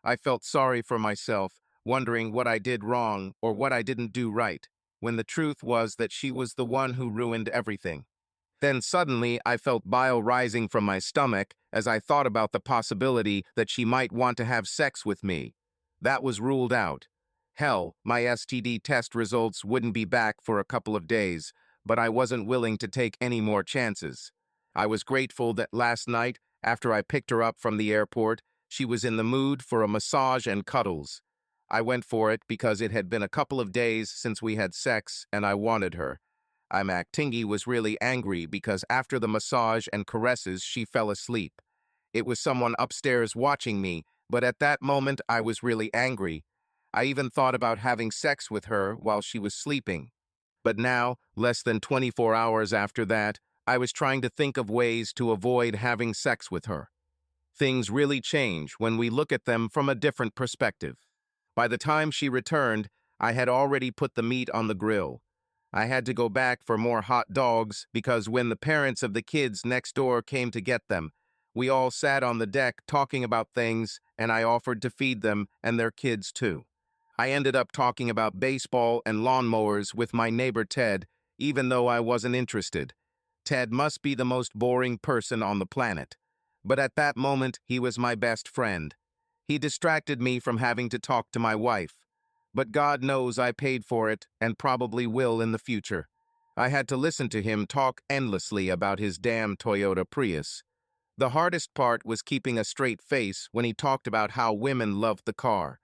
I felt sorry for myself, wondering what I did wrong or what I didn't do right, when the truth was that she was the one who ruined everything. Then suddenly I felt bile rising from my stomach as I thought about the possibility that she might want to have sex with me. That was ruled out. Hell, my STD test results wouldn't be back for a couple of days, but I wasn't willing to take any more chances. I was grateful that last night, after I picked her up from the airport, she was in the mood for a massage and cuddles. I went for it because it had been a couple of days since we had sex and I wanted her. Tingy was really angry because after the massage and caresses, she fell asleep. It was someone upstairs watching me, but at that moment I was really angry. I even thought about having sex with her while she was sleeping. But now, less than 24 hours after that, I was trying to think of ways to avoid having sex with her. Things really change when we look at them from a different perspective. By the time she returned, I had already put the meat on the grill. I had to go back for more hot dogs because when the parents of the kids next door came to get them, we all sat on the deck talking about things, and I offered to feed them and their kids too. I ended up talking about baseball and lawnmowers with my neighbor Ted, even though I wasn't interested. Ted must be the most boring person on the planet. But at that moment, he was my best friend. He distracted me from having to talk to my wife. But God knows I paid for it and probably will in the future. I had to listen to him talk endlessly about his damn Toyota Prius. The hardest part was keeping a straight face when he talked about how women loved the car.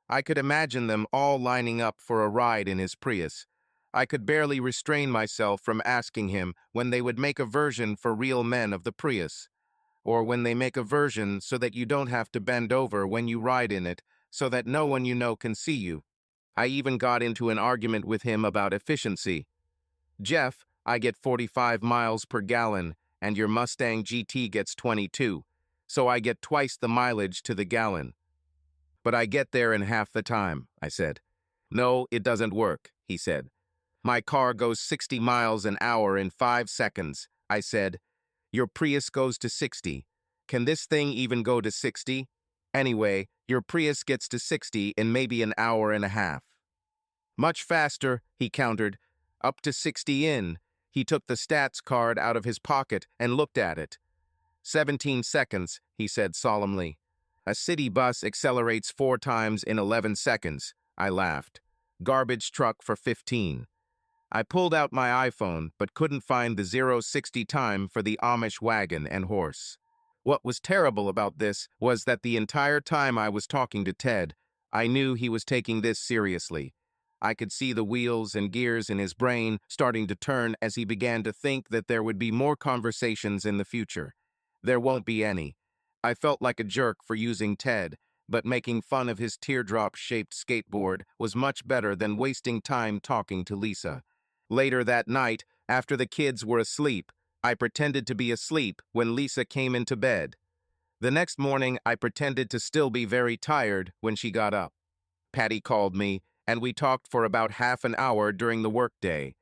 I could imagine them all lining up for a ride in his Prius. I could barely restrain myself from asking him when they would make a version for real men of the Prius, or when they make a version so that you don't have to bend over when you ride in it, so that no one you know can see you. I even got into an argument with him about efficiency. "Jeff, I get 45 miles per gallon, and your Mustang GT gets 22, so I get twice the mileage to the gallon." "But I get there in half the time," I said. "No, it doesn't work," he said. "My car goes 60 miles an hour in 5 seconds," I said. "Your Prius goes to 60. Can this thing even go to 60? Anyway, your Prius gets to 60 in maybe an hour and a half." "Much faster," he countered. "Up to 60 in." He took the stats card out of his pocket and looked at it. 17 seconds, he said solemnly. "A city bus accelerates 4 times in 11 seconds, I laughed. "Garbage truck for 15. I pulled out my iPhone, but couldn't find the 0-60 time for the Amish wagon and horse. What was terrible about this was that the entire time I was talking to Ted, I knew he was taking this seriously. I could see the wheels and gears in his brain starting to turn as he began to think that there would be more conversations in the future. There won't be any. I felt like a jerk for using Ted, but making fun of his teardrop-shaped skateboard was much better than wasting time talking to Lisa. Later that night, after the kids were asleep, I pretended to be asleep when Lisa came into bed. The next morning, I pretended to still be very tired when she got up. Patty called me, and we talked for about half an hour during the workday.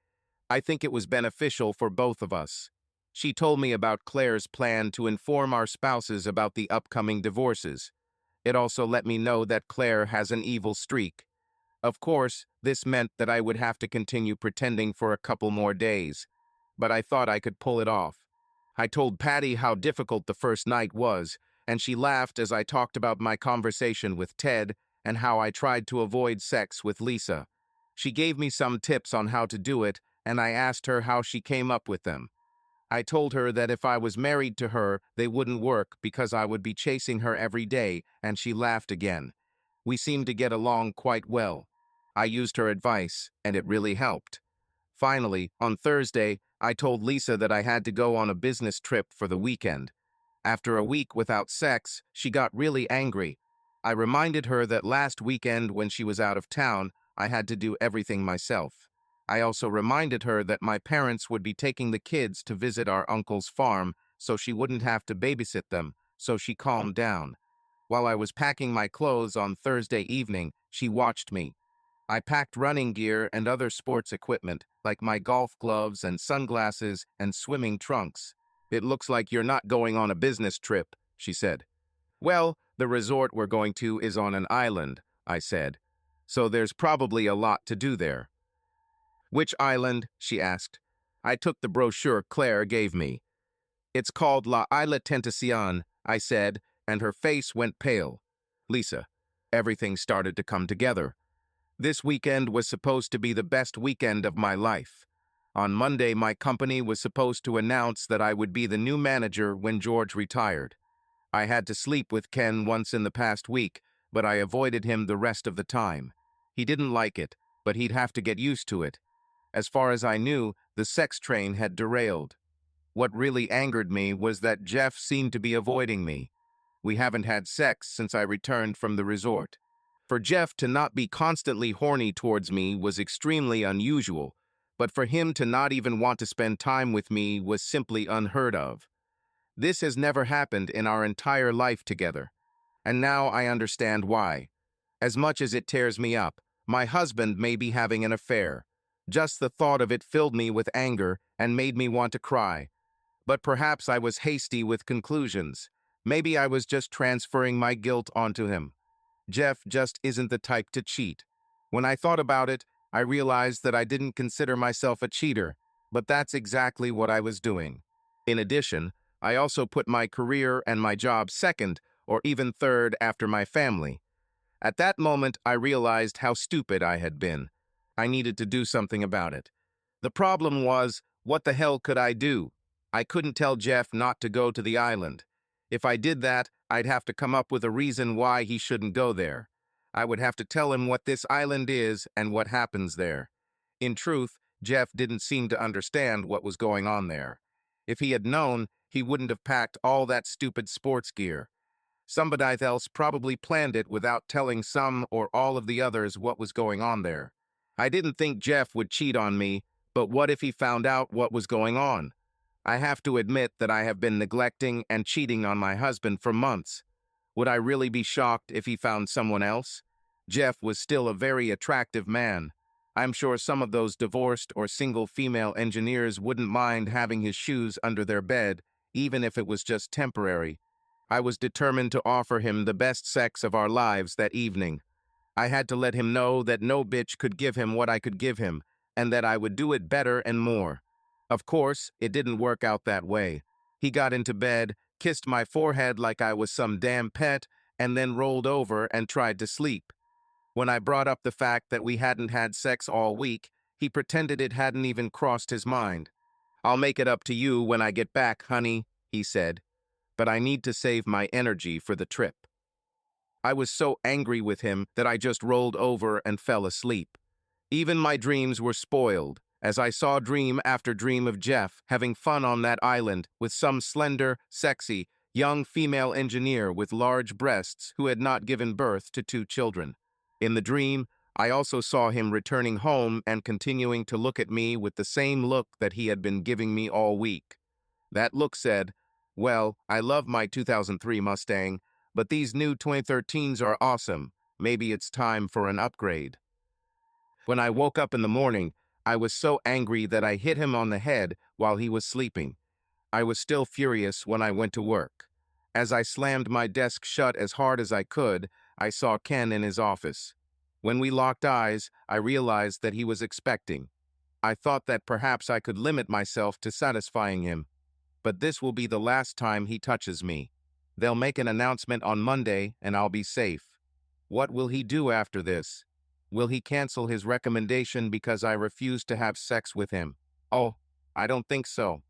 I think it was beneficial for both of us. She told me about Claire's plan to inform our spouses about the upcoming divorces. It also let me know that Claire has an evil streak. Of course, this meant that I would have to continue pretending for a couple more days, but I thought I could pull it off. I told Patty how difficult the first night was, and she laughed as I talked about my conversation with Ted and how I tried to avoid sex with Lisa. She gave me some tips on how to do it, and I asked her how she came up with them. I told her that if I was married to her, they wouldn't work because I would be chasing her every day, and she laughed again. We seemed to get along quite well. I used her advice, and it really helped. Finally, on Thursday, I told Lisa that I had to go on a business trip for the weekend. After a week without sex, she got really angry. I reminded her that last weekend when she was out of town, I had to do everything myself. I also reminded her that my parents would be taking the kids to visit our uncle's farm so she wouldn't have to babysit them, so she calmed down. While I was packing my clothes on Thursday evening, she watched me. I packed running gear and other sports equipment, like my golf gloves and sunglasses and swimming trunks. "It looks like you're not going on a business trip," she said. "Well, the resort we're going to is on an island," I said. "So there's probably a lot to do there." "Which island?" she asked. I took the brochure Claire gave me. "It's called La Isla Tentacion," I said, and her face went pale. "Lisa." Everything started to come together. This weekend was supposed to be the best weekend of my life. On Monday, my company was supposed to announce that I would be the new manager when George retired. I had to sleep with Ken once in the past week, but I avoided him the rest of the time. He didn't like it, but he'd have to get used to it. As far as I knew, the sex train had derailed. What really angered me was that Jeff seemed to be avoiding me. We haven't had sex since I returned from the resort. For Jeff to not be constantly horny towards me was extremely unusual, but for him to not even want to spend time with me was simply unheard of. This has never happened in our entire life together, and now I understand why. As much as it tears me up, my husband may be having an affair. Just the thought of it filled me with anger and made me want to cry. But perhaps I was hasty with conclusions. Maybe I was just transferring my guilt onto him. Jeff just isn't the type to cheat. When I thought about it, I realized that I didn't consider myself a cheater, but that's exactly what I was doing. In addition, I also put my career and my job second, or even third after my family. At that moment, I realized how stupid I had been. I needed to do something about it. The problem was, what the hell could I do? I couldn't tell Jeff not to go to the island. If I did that, I'd have to come up with a reason why he shouldn't go there. I would have to tell him what this island is and what happens there. In truth, Jeff didn't seem to understand what was going on there. If he had known, he wouldn't have packed all that stupid sports gear. Somebody else probably planned it without telling some or all of the others what was going on there. I didn't think Jeff would cheat on me, but what if he found out what was going on? I have to admit that I have been neglecting and cheating on my husband for months. Would I really be shocked if he found someone else? Jeff was still a very attractive man. I'm sure some of those divorced or single female engineers wouldn't mind having his shoes under their bed, even if it was just temporary. I was determined to offer him the best sex of our lives that evening. I had to let him know that no bitch could give him what I could give him, and that I would do it better and more. Of course, it didn't work out that way. He got into bed, kissed my forehead like I was some damn pet, and then rolled over and tried to sleep. When I brought up the fact that we hadn't had sex all week, he pretended it hadn't even crossed his mind. "I'll make it up to you when I get back, honey," he said. "But I need to save my energy for the trip." I was so angry with him that I just rolled over and fell asleep. Even my dreams were spoiled, as I saw dream after dream of Jeff having fun on that island with some slender, sexy, young female engineer with large breasts who had not given birth to 2 children. In the dream, I also saw him returning home and continuing to look at me with the same look that he had been giving me all week. That look said, "Well, I love my 2003 Mustang, but these new 2013s are awesome. Maybe it's time for an upgrade." When I woke up in the morning, I was so angry that I hit him on the head while he was sleeping. I was still furious when I went to work. As I slammed my desk shut as hard as I could, I saw Ken in his office. When we locked eyes, I realized that he was expecting. I thought that perhaps I could limit myself to satisfying him. But this will be the last time he touches me. They'll make an announcement on Monday, and I'll be safe. What will he do after this? Will he cancel his recommendation because I refused to have sex with him? Oh, I don't think so.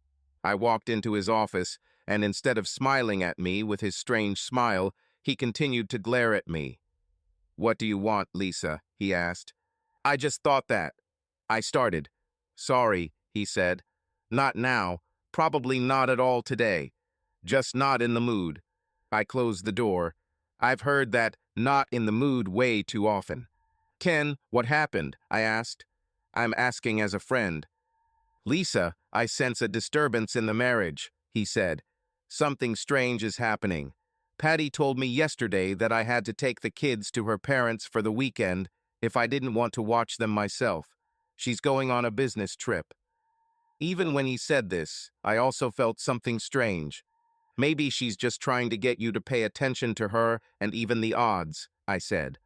I walked into his office, and instead of smiling at me with his strange smile, he continued to glare at me. "What do you want, Lisa?" he asked. "I just thought that." I started. "Sorry," he said. "Not now. Probably not at all today. Just not in the mood." I closed the door. "I've heard that not in the mood way too often. Ken, what happened? I asked. I'm asking as a friend. Lisa, I sense a disturbance in the marriage, he said. Something strange is happening. Patty told me yesterday that I had to take the kids to her parents for the weekend if I didn't want to watch them myself. She's going on a business trip. Even when he said this, I also felt something strange. Maybe she's just trying to get you to pay attention to her and even the odds, I said.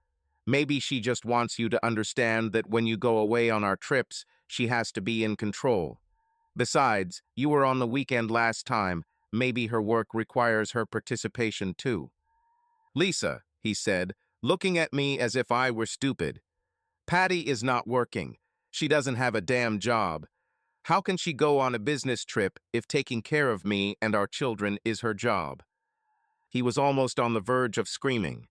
Maybe she just wants you to understand that when you go away on our trips, she has to be in control. Besides, you were on the weekend last time. Maybe her work requires her participation too. Lisa, he said, looking at me as if I were stupid. Patty is not working. She doesn't have a damn job. How can she go on a business trip if taking care of me and our children is her job? He was almost on the verge of screaming.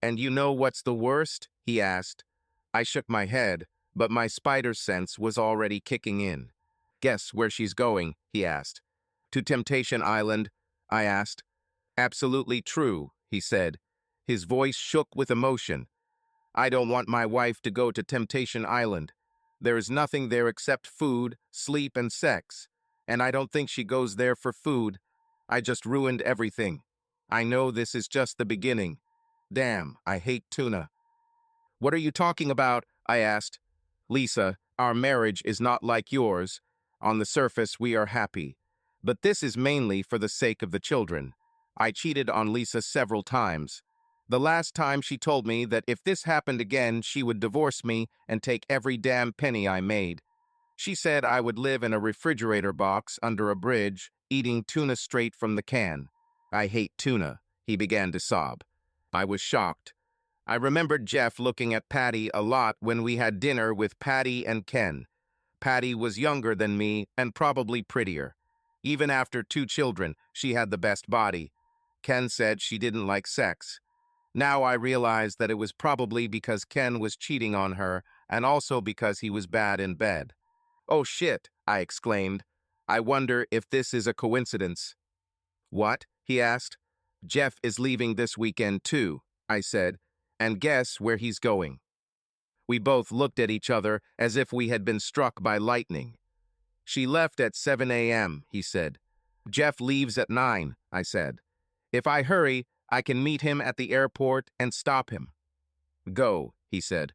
And you know what's the worst? He asked. I shook my head, but my spider sense was already kicking in. Guess where she's going? He asked. To Temptation Island? I asked. Absolutely true, he said. His voice shook with emotion. I don't want my wife to go to Temptation Island. There is nothing there except food, sleep, and sex. And I don't think she goes there for food. I just ruined everything. I know this is just the beginning. Damn, I hate tuna. What are you talking about? I asked. Lisa, our marriage is not like yours. On the surface, we are happy. But this is mainly for the sake of the children. I cheated on Lisa several times. The last time she told me that if this happened again, she would divorce me and take every damn penny I made. She said I would live in a refrigerator box under a bridge, eating tuna straight from the can. I hate tuna, he began to sob. I was shocked. I remembered Jeff looking at Patty a lot when we had dinner with Patty and Ken. Patty was younger than me and probably prettier. Even after 2 children, she had the best body. Ken said she didn't like sex. Now I realized that it was probably because Ken was cheating on her and also because he was bad in bed. Oh shit, I exclaimed. I wonder if this is a coincidence. What? He asked. Jeff is leaving this weekend too, I said. And guess where he's going? We both looked at each other as if we had been struck by lightning. She left at 7 a.m., he said. Jeff leaves at 9, I said. If I hurry, I can meet him at the airport and stop him. Go, he said.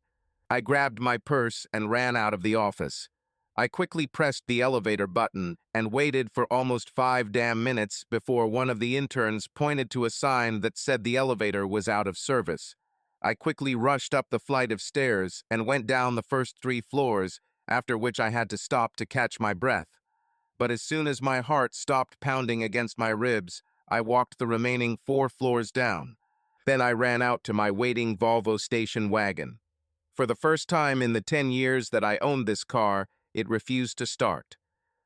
I grabbed my purse and ran out of the office. I quickly pressed the elevator button and waited for almost 5 damn minutes before one of the interns pointed to a sign that said the elevator was out of service. I quickly rushed up the flight of stairs and went down the first 3 floors, after which I had to stop to catch my breath. But as soon as my heart stopped pounding against my ribs, I walked the remaining 4 floors down. Then I ran out to my waiting Volvo station wagon. For the first time in the 10 years that I owned this car, it refused to start.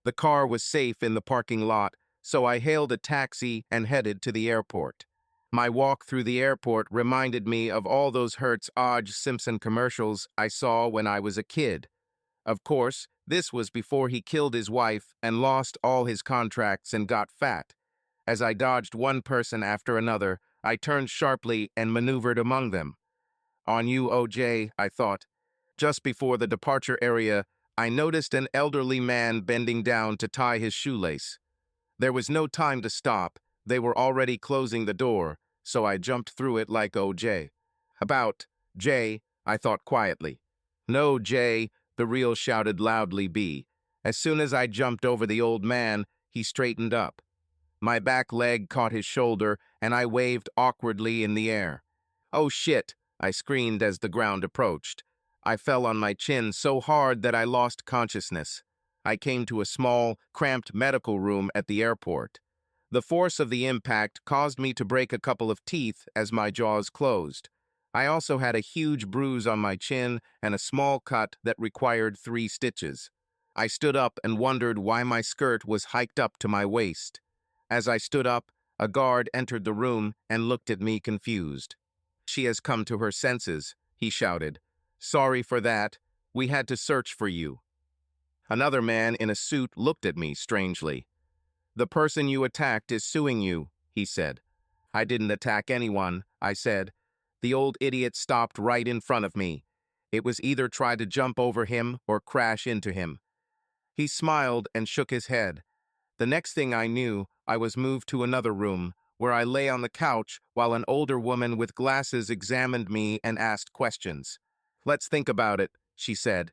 The car was safe in the parking lot, so I hailed a taxi and headed to the airport. My walk through the airport reminded me of all those Hertz Oj Simpson commercials I saw when I was a kid. Of course, this was before he killed his wife and lost all his contracts and got fat. As I dodged one person after another, I turned sharply and maneuvered among them. On you, OJ, I thought. Just before the departure area, I noticed an elderly man bending down to tie his shoelace. There was no time to stop. They were already closing the door, so I jumped through it like OJ. About, Jay, I thought quietly. No, Jay, the reel shouted loudly B. As soon as I jumped over the old man, he straightened up. My back leg caught his shoulder, and I waved awkwardly in the air. Oh shit, I screamed as the ground approached. I fell on my chin so hard that I lost consciousness. I came to a small, cramped medical room at the airport. The force of the impact caused me to break a couple of teeth as my jaws closed. I also had a huge bruise on my chin and a small cut that required 3 stitches. I stood up and wondered why my skirt was hiked up to my waist. As I stood up, a guard entered the room and looked at me confused. She has come to her senses, he shouted. Sorry for that. We had to search for you. Another man in a suit looked at me strangely. The person you attacked is suing you, he said. I didn't attack anyone, I said. The old idiot stopped right in front of me. It was either try to jump over him or crash into him. He smiled and shook his head. The next thing I knew, I was moved to another room, where I lay on the couch while an older woman with glasses examined me and asked questions. "Let's think about it," she said.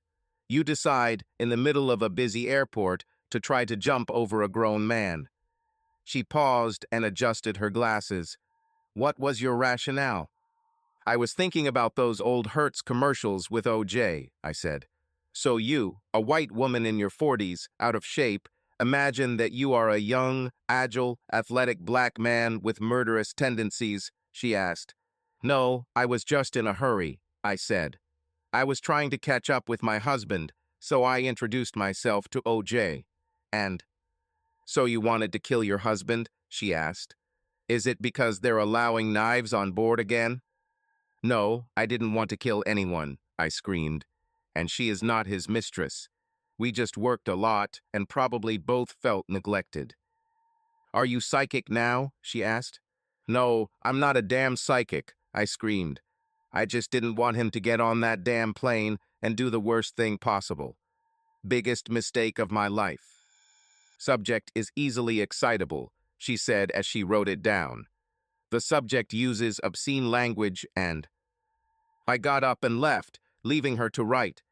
"You decide, in the middle of a busy airport, to try to jump over a grown man." She paused and adjusted her glasses. "What was your rationale?" "I was thinking about those old Hertz commercials with OJ," I said. "So you, a white woman in your 40s, out of shape, imagine that you are a young, agile, athletic black man with murderous tendencies," she asked. "No, I was just in a hurry," I said. "I was trying to catch up with my husband, so I introduced myself to OJ. And, so you wanted to kill your husband?" she asked. "Is it because they're allowing knives on board again?" "No, I didn't want to kill anyone," I screamed. "And she is not his mistress. We just worked a lot and probably both felt neglected." "Are you psychic now?" she asked. "No, I'm not a damn psychic," I screamed. "I just didn't want him to get on that damn plane and do the worst thing possible. Biggest mistake of my life." "Subject is easily excitable," she said as she wrote it down. "The subject uses obscene language and—" I got up and left, leaving her to write.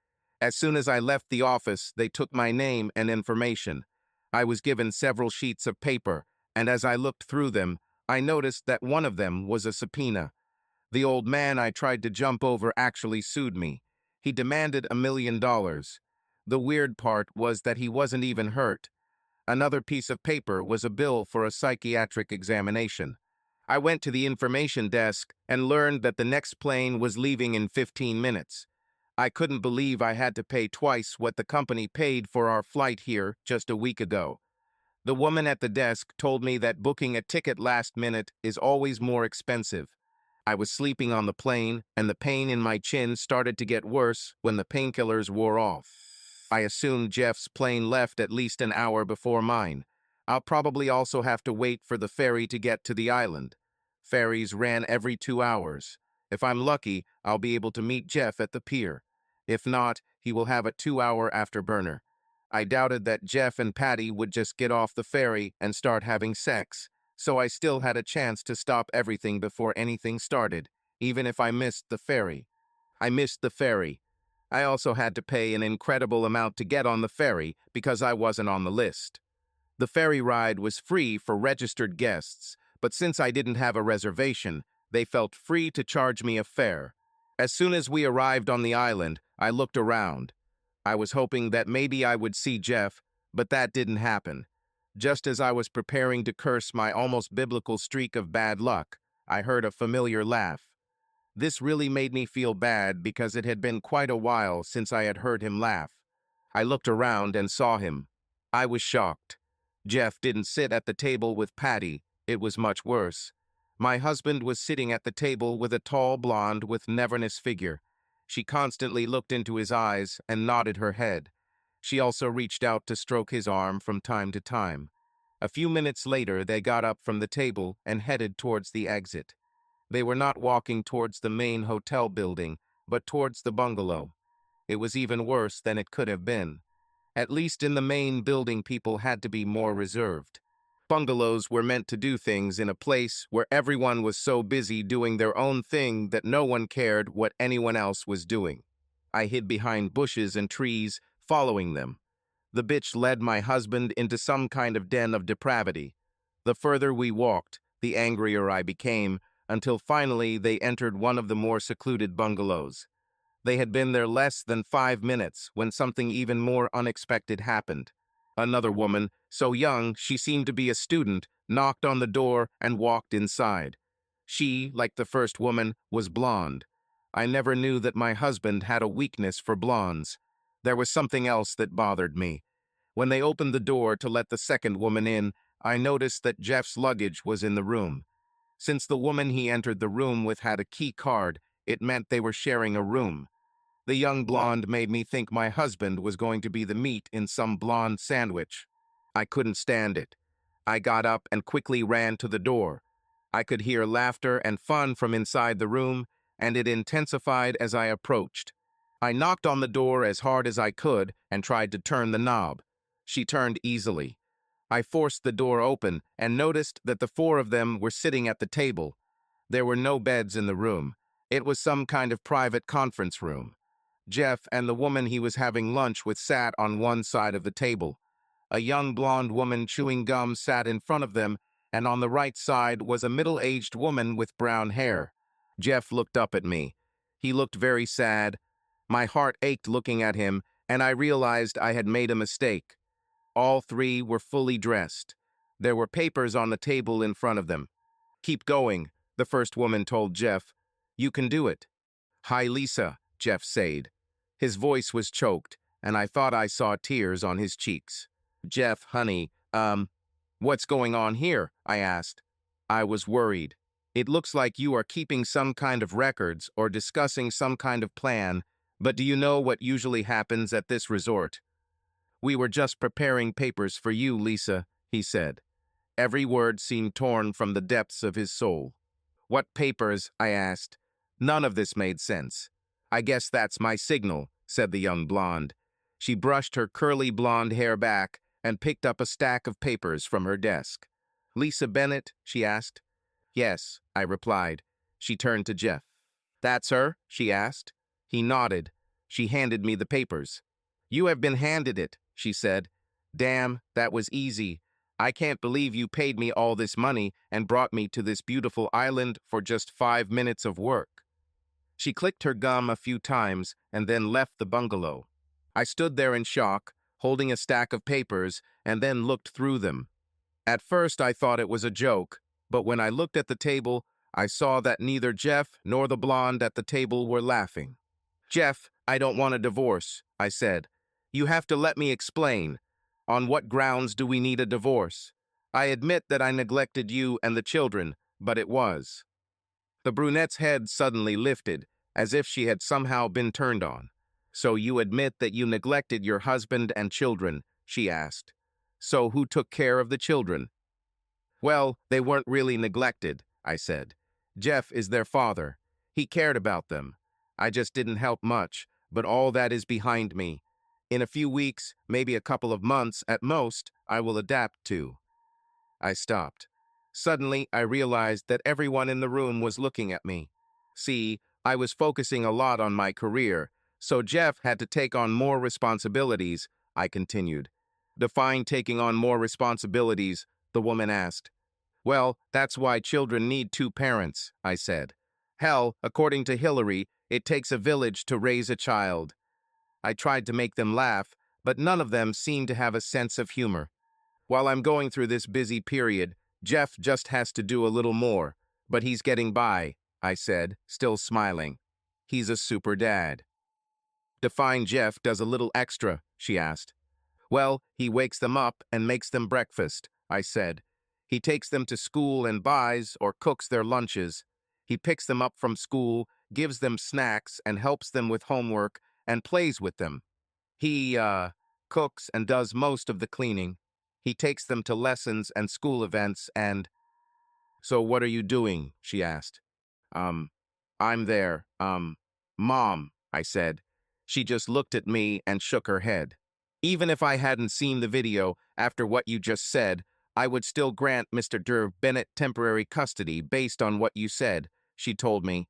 As soon as I left the office, they took my name and information. I was given several sheets of paper, and as I looked through them, I noticed that one of them was a subpoena. The old man I tried to jump over actually sued me. He demanded $1 million. The weird part was that he wasn't even hurt. Another piece of paper was a bill for a psychiatric examination. I went to the information desk and learned that the next plane was leaving in 15 minutes. I couldn't believe I had to pay twice what the company paid for our flight here just a week ago. The woman at the desk told me that booking a ticket last minute is always more expensive. I was sleeping on the plane, and the pain in my chin started to get worse when the painkillers wore off. I assumed Jeff's plane left at least an hour before mine. I'll probably also have to wait for the ferry to get to the island. Ferries ran every 2 hours. If I'm lucky, I'll be able to meet Jeff at the pier. If not, he will have a 2-hour afterburner. I doubted that Jeff and Patty would just get off the ferry and start having sex, so I still had a chance to stop everything before anything started, even if I missed the ferry. I missed the ferry. I also had to pay an incredible amount to get on the ferry because I wasn't on the list. The ferry ride was free for registered guests, but since I didn't have a reservation, they felt free to charge me a fare. As soon as we arrived on the island, I looked around. I was hoping that maybe I would see Jeff, but that didn't happen. Just as I was preparing to curse my almost biblical streak of bad luck, I heard a familiar laugh. This really made me feel bad because it had been quite a while since I had heard him laugh. I looked around and saw him. I was shocked. Jeff didn't sit at the table with Patty. It was much worse. My husband was sitting at the table with a tall blonde with Neverness figure. She constantly looked into his eyes and nodded her head. She also reached out to stroke his arm from time to time. A few minutes later, they got up from the table and headed towards the exit. They were not walking towards the main hotel building, but towards the bungalow. It was even worse than it could have been. At least in the main building, people had to be more reserved. Bungalows were meant to do things in a place where everyone was so busy doing their own thing that no one cared what anyone else was doing. I hid behind bushes and trees, following them. The bitch led my husband into some kind of den of depravity. The further we walked, the angrier I became, until finally they entered one of the more secluded bungalows. They had been there less than 5 minutes when something even more unexpected happened. Another woman, so young she seemed to be a student, knocked on the door and walked inside. She, like the first woman, was blonde. I never knew that my husband had a weakness for blondes. There was something else that bothered me. When they opened the door to let the second woman in, I noticed that Jeff's luggage was in the room. Since the woman he entered the room with had a key card, it meant they were sharing a room. The young blonde made me think my husband was going to be the meat in some blonde sandwich. I couldn't stand it. I got up and quickly ran to the door. I could hear laughter and fun from inside the room, and it intensified as I approached. I knocked on the door as hard as I could and tried to turn the knob. She turned easily. I forced the door open and noticed that the four of them were sitting at the table. There were no beds in the room. It was some kind of private conference room. Jeff and the woman he was having lunch with sat on one side of the table. A young blonde woman chewing gum sat in front of them, and on the right side was a middle-aged woman with brown hair. Jeff looked up at me. He looked very sad. My heart ached looking at him, and I realized I had made a mistake. All three were fully dressed. There were papers on the table in front of them. "Keep going," the first woman told Jeff. "You can do it." "Hi, Lisa," Jeff said. His voice was choked, and I thought I saw tears on his cheeks. "Jeff, honey, what's going on here?" I asked. I was worried. "It looks like you are keeping some kind of records or discussing some kind of plan, but do you know what usually happens at this resort?" "We were just preparing papers for you, Lisa," he said. Every word seemed torn from the depths of his soul. "What papers?" I asked. None of this made sense. "I guess that's my signal," said the young blonde. She brushed her curly blonde hair back and picked up a stack of papers from her desk. "Lisa Bennett?" she asked. "Yes," I replied. She turned to Jeff. "That's her?" she asked. He nodded. She handed me the papers. "You have been handed it," she said. "Damn, that was easy. I can't believe you paid me all this money and brought me to this beautiful island for just 5 minutes of work." She clicked her gum a few times and then left the bungalow. I stood there in shock, holding a stack of papers, and then looked through them. At first I thought it was a joke, but when I looked at the table, I saw that neither Jeff nor the blonde at the table were laughing. "Jeff, I don't want a divorce," I said. "You have to let me explain. On what grounds do we need a divorce? I admit that I neglected you and the children, but it was." The brunette's head suddenly lifted, as if she had somehow been turned on. "So you admit that you neglected your husband and children?" she asked. "So who took care of the children?" "Well, they weren't really neglected," I said. "Jeff is their father. He cared about them. I just didn't help much, but all that is behind me. In a few weeks, maybe a couple of months at most, I will adapt to." I stopped. Suddenly, I realized that everyone in the room was looking at me. See, I was focusing a lot on my career, so Jeff had to take on more responsibilities, I continued. "Define taking on more responsibilities," the woman asked. "Well, that's why children need two parents," I said. "Hell, according to Hillary, it takes a village to raise a child." I tried to make them laugh, but none of them seemed to have a sense of humor. "While I'm going through this busy period, Jeff just has to do a little more, but he's getting by," I said, still smiling. "He's a super dad." "Define Jeff does a little extra," she asked. "Well, he wakes them up and makes them breakfast," I said. "He takes them to school and buys or cooks their lunches. He picks them up from school, gives them snacks and helps them with homework and plays with them. He, cooks and does most of the cleaning. He takes them to lessons and school events and—" "So what are you doing?" she asked. I'm there, Mom," I said. She just looked at me and shook her head. "Even if I hadn't seen the video, after what you just said, I would still grant Mr. Bennett temporary custody based on what you said," she told me.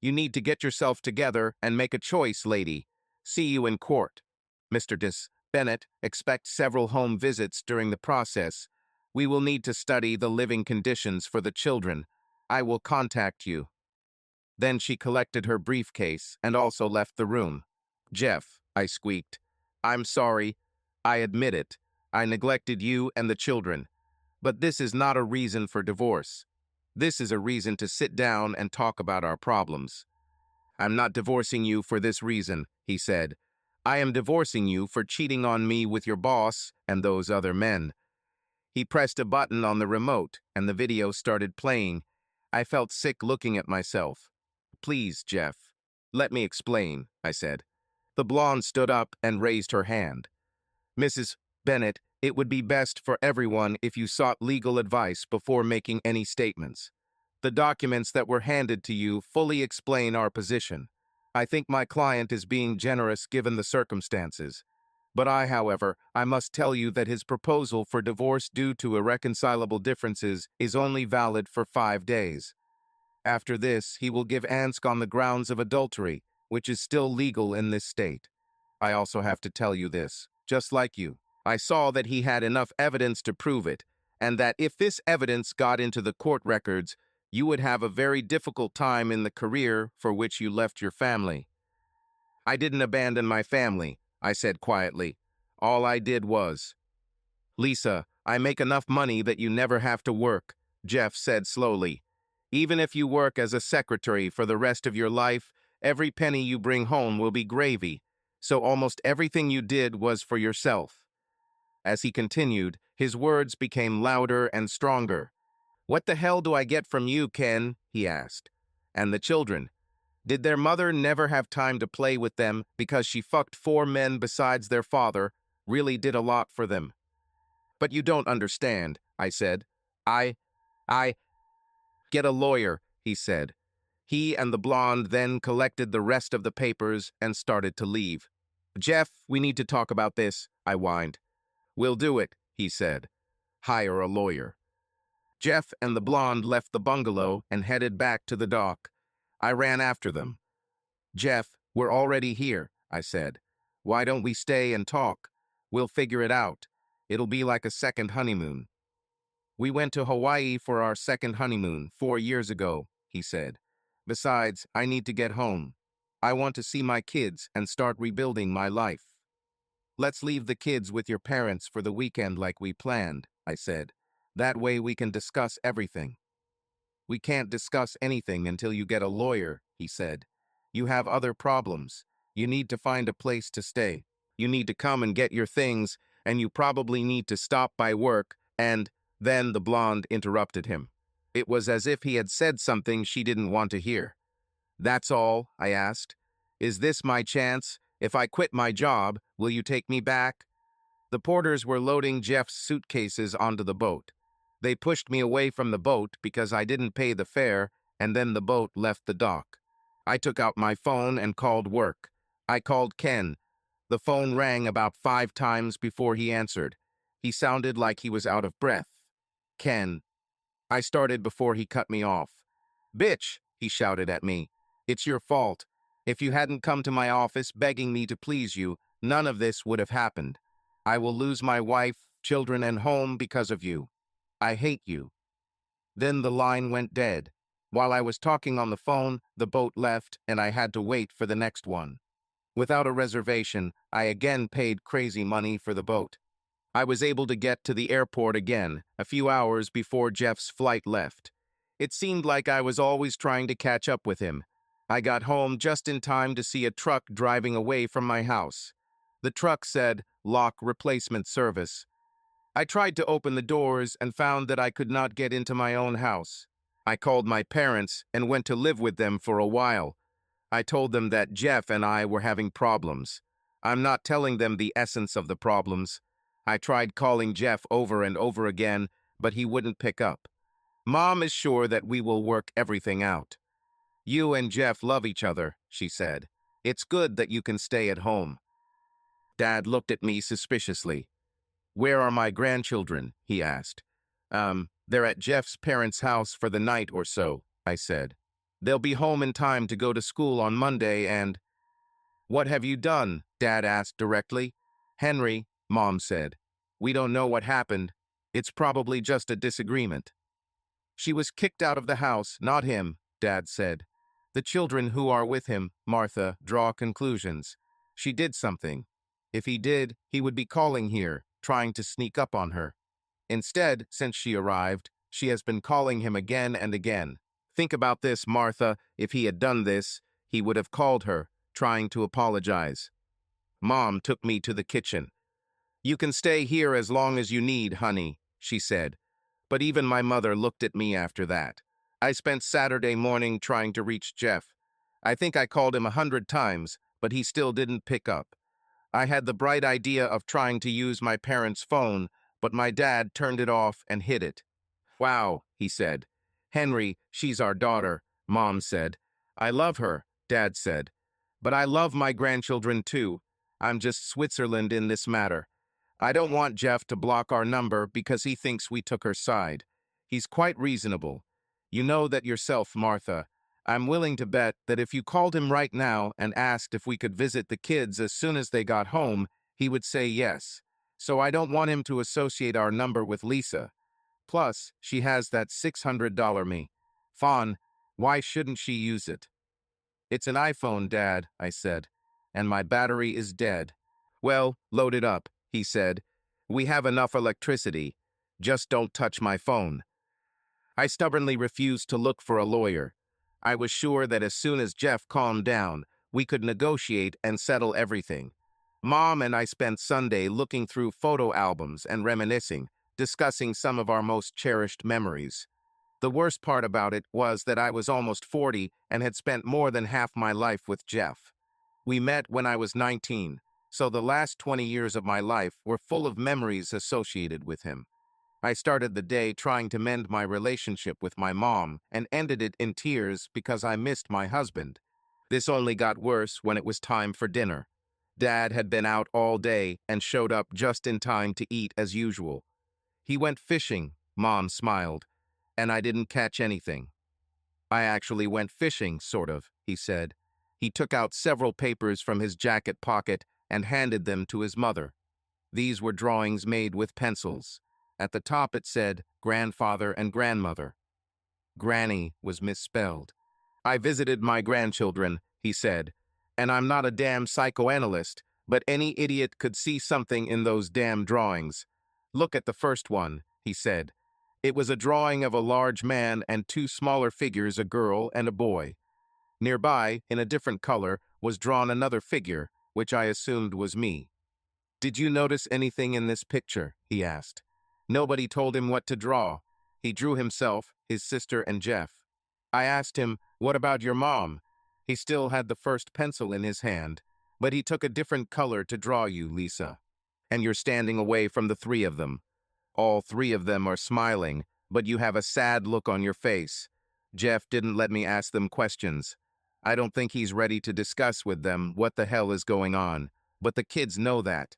"You need to get yourself together and make a choice, lady. See you in court. Mr. Bennett, expect several home visits during the process. We will need to study the living conditions for the children. I will contact you." Then she collected her briefcase and also left the room. "Jeff," I squeaked, "I'm sorry. I admit it. I neglected you and the children. But this is not a reason for divorce. This is a reason to sit down and talk about our problems." "I'm not divorcing you for this reason," he said. "I am divorcing you for cheating on me with your boss and those other men." He pressed a button on the remote, and the video started playing. I felt sick looking at myself. "Please, Jeff, let me explain," I said. The blonde stood up and raised her hand. "Mrs. Bennett, it would be best for everyone if you sought legal advice before making any statements. The documents that were handed to you fully explain our position. I think my client is being generous given the circumstances. But however, I must tell you that his proposal for divorce due to irreconcilable differences is only valid for 5 days. After this, he will give Ansk on the grounds of adultery, which is still legal in this state. I also have to tell you this, just like you. I saw that he had enough evidence to prove it, and that if this evidence got into the court records, you would have a very difficult time in the career for which you left your family. I didn't abandon my family, I said quietly. All I did was, Lisa, I make enough money that you never have to work, Jeff said slowly. Even if you work as a secretary for the rest of your life, every penny you bring home will be gravy. So almost everything you did was for yourself. As he continued, his words became louder and stronger. What the hell do I get from you, Ken? He asked. And the children? Did their mother never have time to play with them because she fucked 4 men besides their father, really did a lot for them? But you don't understand, I said. I get a lawyer, he said. He and the blonde then collected the rest of the papers and started to leave. Jeff, we need to talk about this, I whined. We'll do it, he said. Hire a lawyer. Jeff and the blonde left the bungalow and headed back to the dock. I ran after them. Jeff, we're already here, I said. Why don't we stay and talk? We'll figure it out. It'll be like a second honeymoon. We went to Hawaii for our second honeymoon 4 years ago, he said. Besides, I need to get home. I want to see my kids and start rebuilding my life. Let's leave the kids with your parents for the weekend like we planned, I said. That way we can discuss everything. We can't discuss anything until you get a lawyer, he said. You have other problems. You need to find a place to stay. You need to come and get your things, and you probably need to stop by work, and then the blonde interrupted him. It was as if he had said something she didn't want to hear. That's all, I asked. Is this my chance? If I quit my job, will you take me back? The porters were loading Jeff's suitcases onto the boat. They pushed me away from the boat because I didn't pay the fare, and then the boat left the dock. I took out my phone and called work. I called Ken. The phone rang about 5 times before he answered. He sounded like he was out of breath. Ken. I started before he cut me off. Bitch, he shouted at me. It's your fault. If you hadn't come to my office begging me to please you, none of this would have happened. I will lose my wife, children, and home because of you. I hate you. Then the line went dead. While I was talking on the phone, the boat left, and I had to wait for the next one. Without a reservation, I again paid crazy money for the boat. I was able to get to the airport again, a few hours before Jeff's flight left. It seemed like I was always trying to catch up with him. I got home just in time to see a truck driving away from my house. The truck said, "Lock Replacement Service." I tried to open the doors and found that I could not get into my own house. I called my parents and went to live with them for a while. I told them that Jeff and I were having problems. I'm not telling them the essence of the problems. I tried calling Jeff over and over again, but he wouldn't pick up. Mom is sure that we will work everything out. You and Jeff love each other, she said. It's good that you can stay at home. Dad looked at me suspiciously. Where are my grandchildren? He asked. They're at Jeff's parents' house for the night or so, I said. They'll be home in time to go to school on Monday and... What have you done? Dad asked directly. Henry, Mom said. We don't know what happened. It's probably just a disagreement. She was kicked out of the house, not him, Dad said. The children who are with him, Martha, draw conclusions. She did something. If he did, he would be calling here, trying to sneak up on her. Instead, since she arrived, she has been calling him again and again. Think about this, Martha. If he had done this, he would have called her, trying to apologize. Mom took me to the kitchen. You can stay here as long as you need, honey, she said. But even my mother looked at me after that. I spent Saturday morning trying to reach Jeff. I think I called him 100 times, but he still didn't pick up. I had the bright idea of trying to use my parents' phone, but my dad turned it off and hid it. Wow, he said. Henry, she's our daughter, Mom said. I love her, Dad said. But I love my grandchildren too. I'm just Switzerland in this matter. I don't want Jeff to block our number because he thinks we took her side. He's quite reasonable. You know that yourself, Martha. I'm willing to bet that if you called him right now and asked if we could visit the kids as soon as they got home, he would say yes. So I don't want him to associate our number with Lisa. Plus, she has that $600 me. Fawn, why shouldn't she use it? It's an iPhone, Dad, I said, and my battery is dead. Well, load it up, he said. We have enough electricity. Just don't touch my phone. I stubbornly refused to look for a lawyer. I was sure that as soon as Jeff calmed down, we could negotiate and settle everything. Mom and I spent Sunday looking through photo albums and reminiscing, discussing some of our most cherished memories. The worst part about it was that I was almost 40 and had spent more than half my life with Jeff. We met when I was 19, so the last 20 years of my life were full of memories associated with him. I started the day trying to mend my relationship with my mom and ended it in tears because I missed my husband. This only got worse when it was time for dinner. Dad had been out all day and showed up just in time to eat as usual. He went fishing, Mom smiled, and I didn't catch anything. I actually went fishing, sort of, he said. He took out several papers from his jacket pocket and handed them to his mother. These were drawings made with pencils. At the top it said, grandfather and grandmother. Granny was misspelled. I visited my grandchildren, he said, and I'm not a damn psychoanalyst, but any idiot could see something in those damn drawings. Look at the first one, he said. It was a drawing of a large man and two smaller figures, a girl and a boy. Nearby, in a different color, was drawn another figure, which I assumed was me. Did you notice anything in this picture? He asked. Nobody told him what to draw. He drew himself, his sister, and Jeff. I asked him, what about your mom? He still had the first pencil in his hand, but he took a different color to draw you, Lisa. And you're standing away from the three of them. All three of them are smiling, but you have a sad look on your face. Jeff didn't let me ask them questions. I don't think he's ready to discuss with them what the hell is going on, but the kids know that.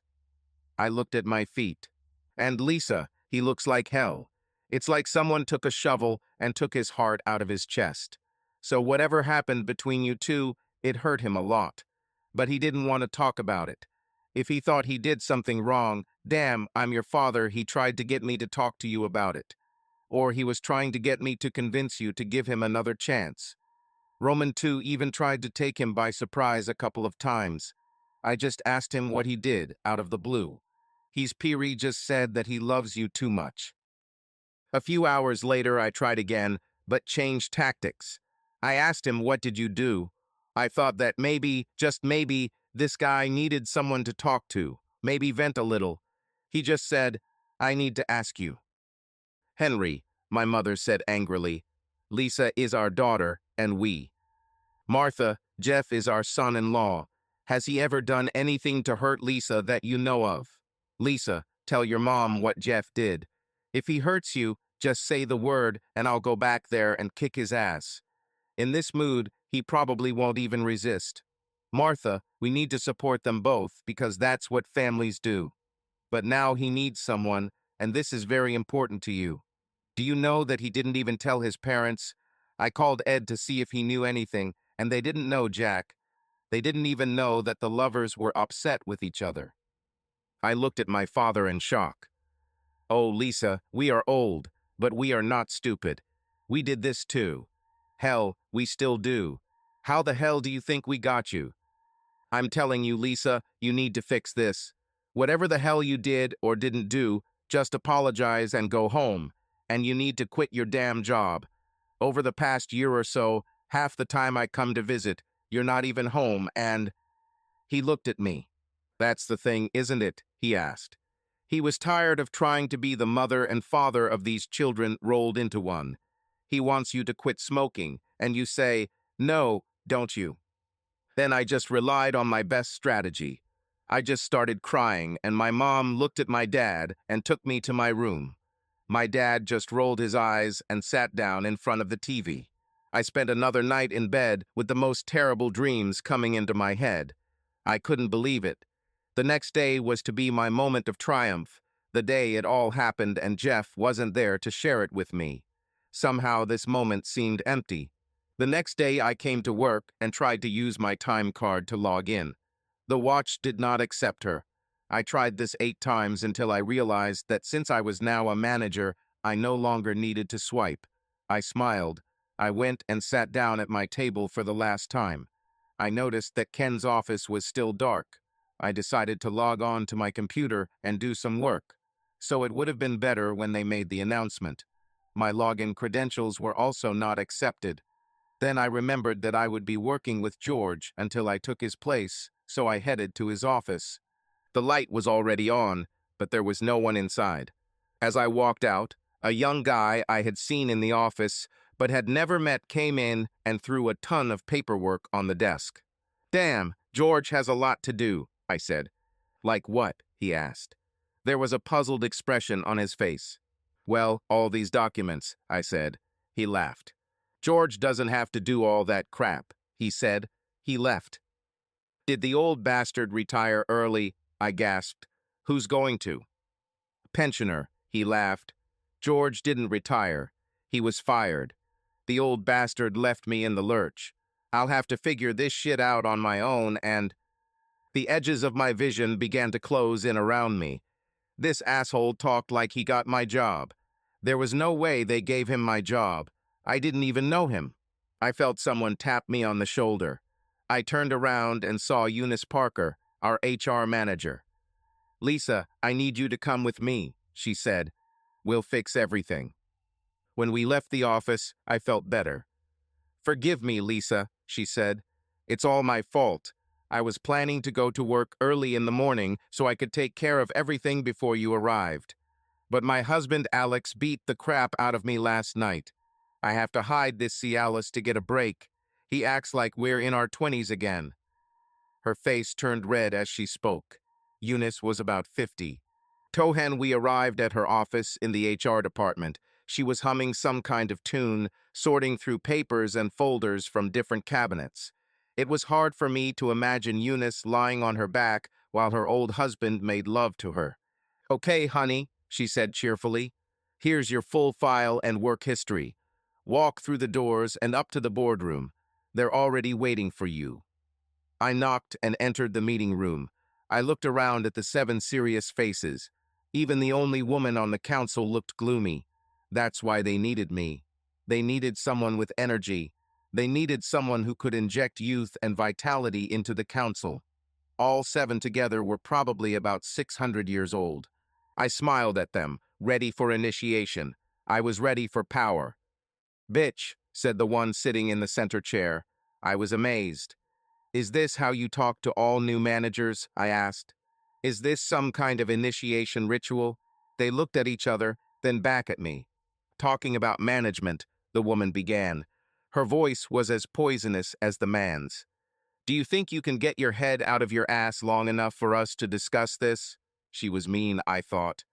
I looked at my feet. And Lisa, he looks like hell. It's like someone took a shovel and took his heart out of his chest. So whatever happened between you two, it hurt him a lot. But he didn't want to talk about it. If he thought he did something wrong, damn, I'm your father, he tried to get me to talk to you about it. Or he was trying to get me to convince you to give him another chance. Roman 2 even tried to take him by surprise a couple of times. I just asked him what he did, out of the blue. He's Piri just said that he loves you too much. A few hours later, I tried again, but changed tactics. I asked him, what did you do? I thought that maybe, just maybe, this guy needed someone to talk to, maybe vent a little. He just said, I need to ask you. Henry, my mother said angrily. Lisa is our daughter, and we. Martha, Jeff is our son-in-law. Has he ever done anything to hurt Lisa that you know of? Lisa, tell your mom what Jeff did. If he hurts you, just say the word and I'll go back there and kick his ass. In this mood, he probably won't even resist. Martha, we need to support them both because that's what families do. But now he needs someone, and this is very important to you. Do you know that he didn't even tell his parents? I called Ed to see if he knew anything, and they didn't know Jack. They didn't even know that the lovers were upset with each other. I looked at my father in shock. Oh, Lisa, we are old, but we are not stupid. We did this too. Hell, we still do. How the hell do you think we got you? I'm telling you, Lisa, you need to fix this. Whatever the hell you did or didn't do, just apologize and go home. And you need to quit your damn job. Over the past year or so, half the time I come to visit, you're not even home and... He looked at me. That's the thing, isn't it? He asked. He was tired of trying to be the mother and father of these children rolled into one. He wants you to quit smoking, and you say, no, don't you? Then I just relied on my best strategy. I just started crying, and my mom looked at my dad and took me to my room. My dad just rolled his eyes and sat down in front of the TV. I spent another night in bed with the most terrible dreams coming into my head. I couldn't believe it. The next day was to be my moment of triumph, the day it all happened and Jeff wasn't there to share it with me. Somehow this moment seemed empty. The next day I came to work and tried to use my time card to log in. The watch did not accept her. I tried this 8 times until I realized that since I was now a manager, I no longer needed to swipe. I smiled. I went and sat down at my table for the last time. I noticed that Ken's office was still dark. I decided to log on to my computer and do some work. So it would have been better when they made the announcement. My login credentials were also not accepted. Then I remembered that I would be working with George until I took his place, so I headed to his office. The light was already on, but there was no one inside. As I walked out, a young guy I had seen in the office but had never met came in and threw a ton of paperwork on the desk. "Damn, George has a lot to do," I said. "Like what?" he asked. There was a puzzled expression on his face. "Well, all these documents," I said. He laughed. "George doesn't have to do all that crap," he said. He left. "Did the old bastard retire early?" I gasped. "Who's going to?" "Pensioner," he laughed. "George didn't retire. He was fired. The old bastard left me in the lurch. I'll have to figure this shit out on my own and—" The edges of my vision began to close in around me. This asshole talked like he got my job. There was no way they gave him my job. I didn't even know him. I felt someone tap me on the shoulder. I turned around and saw Eunice Parker, our HR manager. "Lisa, I need you to come with me," she said. "We'll fix everything." When we left the office, I felt better. "Forgive me, Lisa," she said. "It's all my fault. I was planning to go to work early in the morning so I could take care of everything before you arrived. But my husband Alex beat the crap out of me last night. I have to hide this Cialis to get a break. He acts like we're in our 20s again." Her face turned red as she spoke. Eunice was about 50. Tohan, we arrived at her office in the HR department. She was humming some kind of tune, sorting through papers and folders from different cabinets. It was hard for me to imagine Eunice lying on her back while her old husband made love to her. "Okay, honey," she said cheerfully. "Here's your full file and work history. Walk through the doors and up to the boardroom. They're already waiting for you." I knocked and entered the meeting room. I looked around at the 7 serious faces. Even the only woman on the council looked gloomy. That's why they needed me. They needed someone with energy. They needed someone who could inject youth and vitality into the council. All 7 together were probably about 600 years old. I smiled at them, ready for initiation. I was ready for power. "Bitch," said the one sitting in the center chair. I was amazed. "Is this how you talk to all new managers?" I asked. "Is this some kind of initiation ritual?" They looked at each other, then back at me. "Talking about management," the woman began. Her voice was as poisonous as the man's. "Do you think you can get your head out of your ass long enough for us to discuss this?" She was mean, I thought.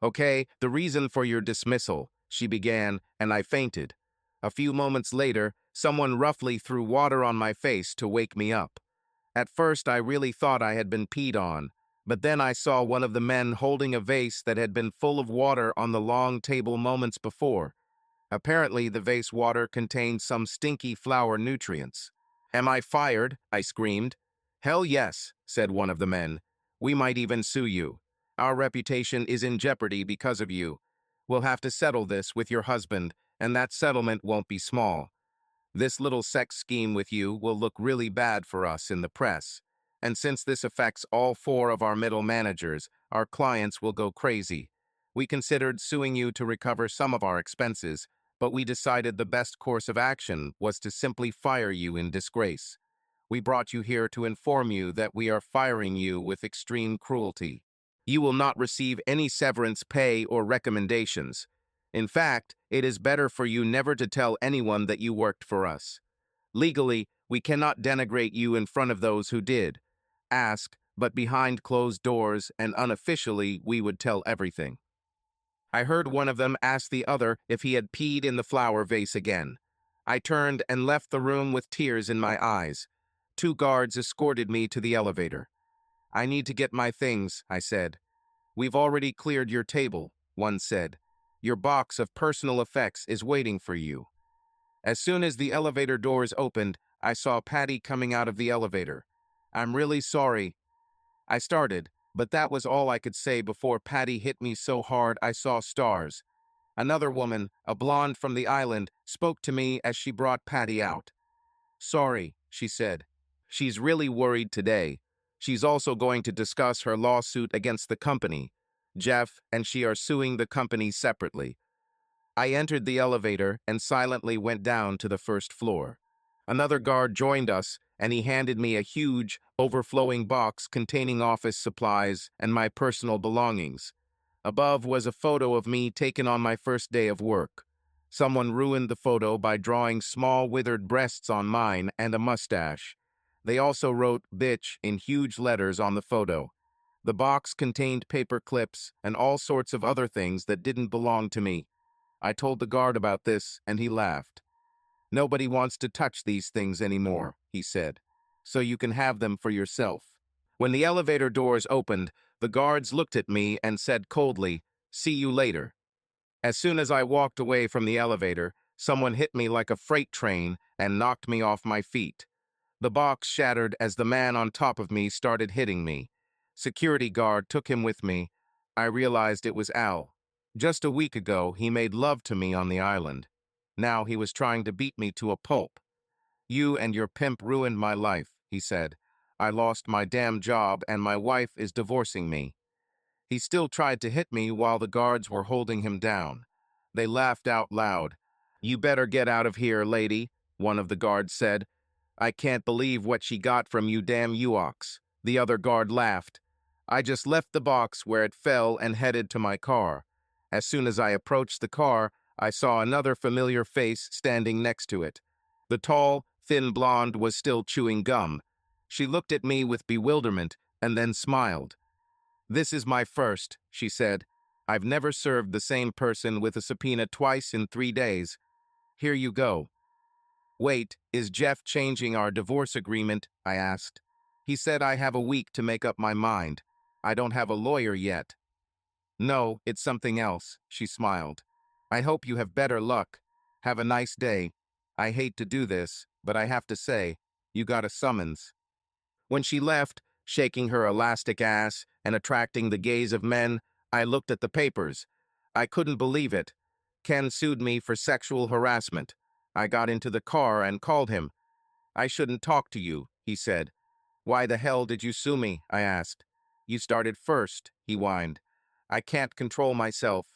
"Okay, the reason for your dismissal," she began, and I fainted. A few moments later, someone roughly threw water on my face to wake me up. At first, I really thought I had been peed on, but then I saw one of the men holding a vase that had been full of water on the long table moments before. Apparently, the vase water contained some stinky flower nutrients. "Am I fired?" I screamed. "Hell yes," said one of the men. "We might even sue you. Our reputation is in jeopardy because of you. We'll have to settle this with your husband, and that settlement won't be small. This little sex scheme with you will look really bad for us in the press. And since this affects all 4 of our middle managers, our clients will go crazy. We considered suing you to recover some of our expenses, but we decided the best course of action was to simply fire you in disgrace. We brought you here to inform you that we are firing you with extreme cruelty. You will not receive any severance pay or recommendations. In fact, it is better for you never to tell anyone that you worked for us. Legally, we cannot denigrate you in front of those who did. Ask, but behind closed doors and unofficially, we would tell everything." I heard one of them ask the other if he had peed in the flower vase again. I turned and left the room with tears in my eyes. 2 guards escorted me to the elevator. "I need to get my things," I said. "We've already cleared your table," one said. "Your box of personal effects is waiting for you." As soon as the elevator doors opened, I saw Patty coming out of the elevator. "I'm really sorry," I started, but that was all I could say before Patty hit me so hard I saw stars. Another woman, a blonde from the island, spoke to me as she brought Patty out. "Sorry," she said. "She's really worried today. She's also going to discuss her lawsuit against the company. Jeff and she are suing the company separately." I entered the elevator and silently went down to the first floor. Another guard joined us, and he handed me a huge, overflowing box containing office supplies and my personal belongings. Above was a photo of me taken on my first day of work. Someone ruined the photo by drawing small withered breasts on mine and a mustache. They also wrote "bitch" in huge letters on the photo. The box contained paper clips and all sorts of other things that didn't belong to me. I told the guard about this, and he laughed. "Nobody wants to touch these things anymore," he said, "so you can have them for yourself." When the elevator doors opened, the guards looked at me and said coldly, "See you later." As soon as I walked away from the elevator, someone hit me like a freight train and knocked me off my feet. The box shattered as the man on top of me started hitting me. Security guard took him with me. I realized it was Al. Just a week ago, he made love to me on the island. Now he was trying to beat me to a pulp. "You and your pimp ruined my life," he said. "I lost my damn job and my wife is divorcing me." He still tried to hit me while the guards were holding him down. They laughed out loud. "You better get out of here, lady," one of the guards said. "I can't believe what she got from you damn Uoks." The other guard laughed. I just left the box where it fell and headed to my car. As soon as I approached the car, I saw another familiar face standing next to it. The tall, thin blonde was still chewing gum. She looked at me with bewilderment and then smiled. "This is my first," she said. "I've never served the same person with a subpoena twice in 3 days. Here you go." "Wait, is Jeff changing our divorce agreement?" I asked. "He said I have a week to make up my mind. I don't have a lawyer yet." "No, it's something else," she smiled. "I hope you have better luck. Have a nice day. I hate to do this, but I have to say, you got a summons." When she left, shaking her elastic ass and attracting the gaze of men, I looked at the papers. I couldn't believe it. Ken sued me for sexual harassment. I got into the car and called him. "I shouldn't talk to you," he said. "Why the hell did you sue me?" I asked. "You started first," he whined. "I can't control myself.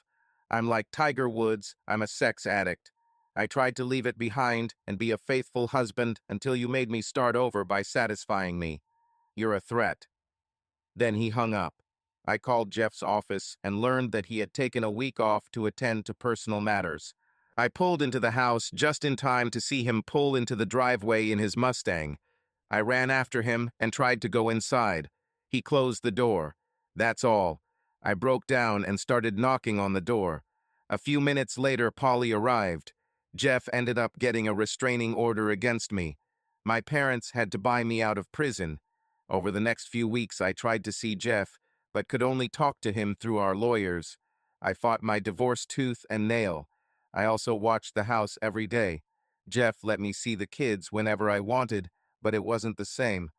I'm like Tiger Woods, I'm a sex addict. I tried to leave it behind and be a faithful husband until you made me start over by satisfying me. You're a threat." Then he hung up. I called Jeff's office and learned that he had taken a week off to attend to personal matters. I pulled into the house just in time to see him pull into the driveway in his Mustang. I ran after him and tried to go inside. He closed the door. That's all. I broke down and started knocking on the door. A few minutes later, Polly arrived. Jeff ended up getting a restraining order against me. My parents had to buy me out of prison. Over the next few weeks, I tried to see Jeff, but could only talk to him through our lawyers. I fought my divorce tooth and nail. I also watched the house every day. Jeff let me see the kids whenever I wanted, but it wasn't the same.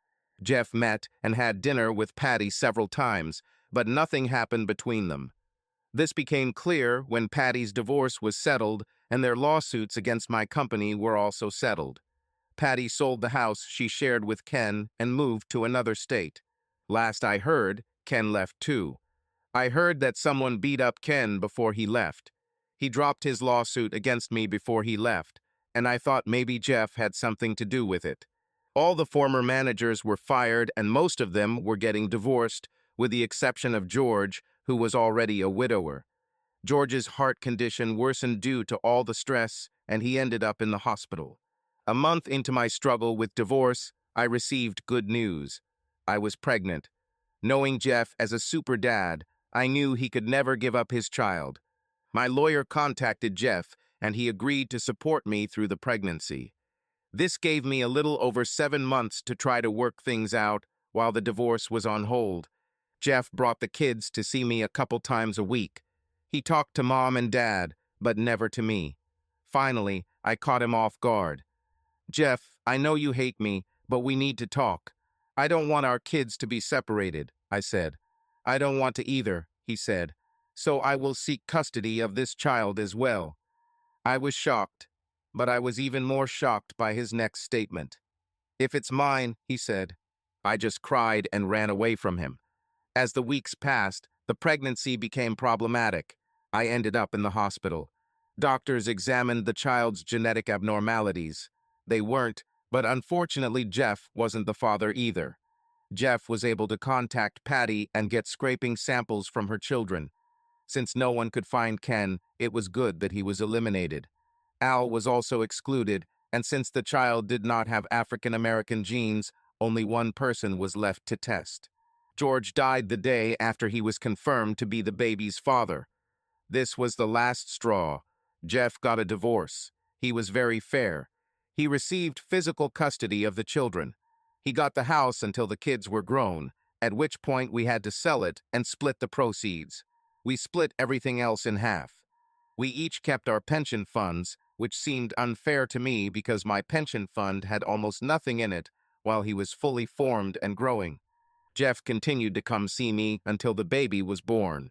Jeff met and had dinner with Patty several times, but nothing happened between them. This became clear when Patty's divorce was settled and their lawsuits against my company were also settled. Patty sold the house she shared with Ken and moved to another state. Last I heard, Ken left too. I heard that someone beat up Ken before he left. He dropped his lawsuit against me before he left, and I thought maybe Jeff had something to do with it. All the former managers were fired and most of them were getting divorced, with the exception of George, who was already a widower. George's heart condition worsened due to all the stress, and he ended up in the hospital. A month into my struggle with divorce, I received good news. I was pregnant. Knowing Jeff as a super dad, I knew he could never give up his child. My lawyer contacted Jeff, and he agreed to support me through the pregnancy. This gave me a little over 7 months to try to work things out while the divorce was on hold. Jeff brought the kids to see me a couple times a week. He talked to Mom and Dad, but never to me. Finally, I caught him off guard. "Jeff, I know you hate me, but we need to talk. I don't want our kids to be separated," I said. "I don't want to either," he said. "So I will seek custody of this child as well." I was shocked, but I was even more shocked by his next statement. "If it's mine," he said. I just cried and ran away from him. As the weeks passed, the pregnancy became problematic. I ended up in the hospital. Doctors examined the child's genetic abnormalities. They weren't, but unfortunately Jeff wasn't the father either. Jeff was able to contact Patty and get scraping samples from her children. Since no one could find Ken, it was good that he was eliminated. Al was also excluded, and since the child did not have African American genes, only one person was left to test. George died the day after he was confirmed to be the baby's father. This was the last straw. Jeff got a divorce. He was very fair. He received physical custody of the children. He got the house until the kids were grown, at which point we had to sell it and split the proceeds. We split everything else in half. We each kept our pension funds, which seemed unfair to me because my pension fund had almost nothing in it while he was fully formed and growing. Jeff continued to come see me until the baby was born.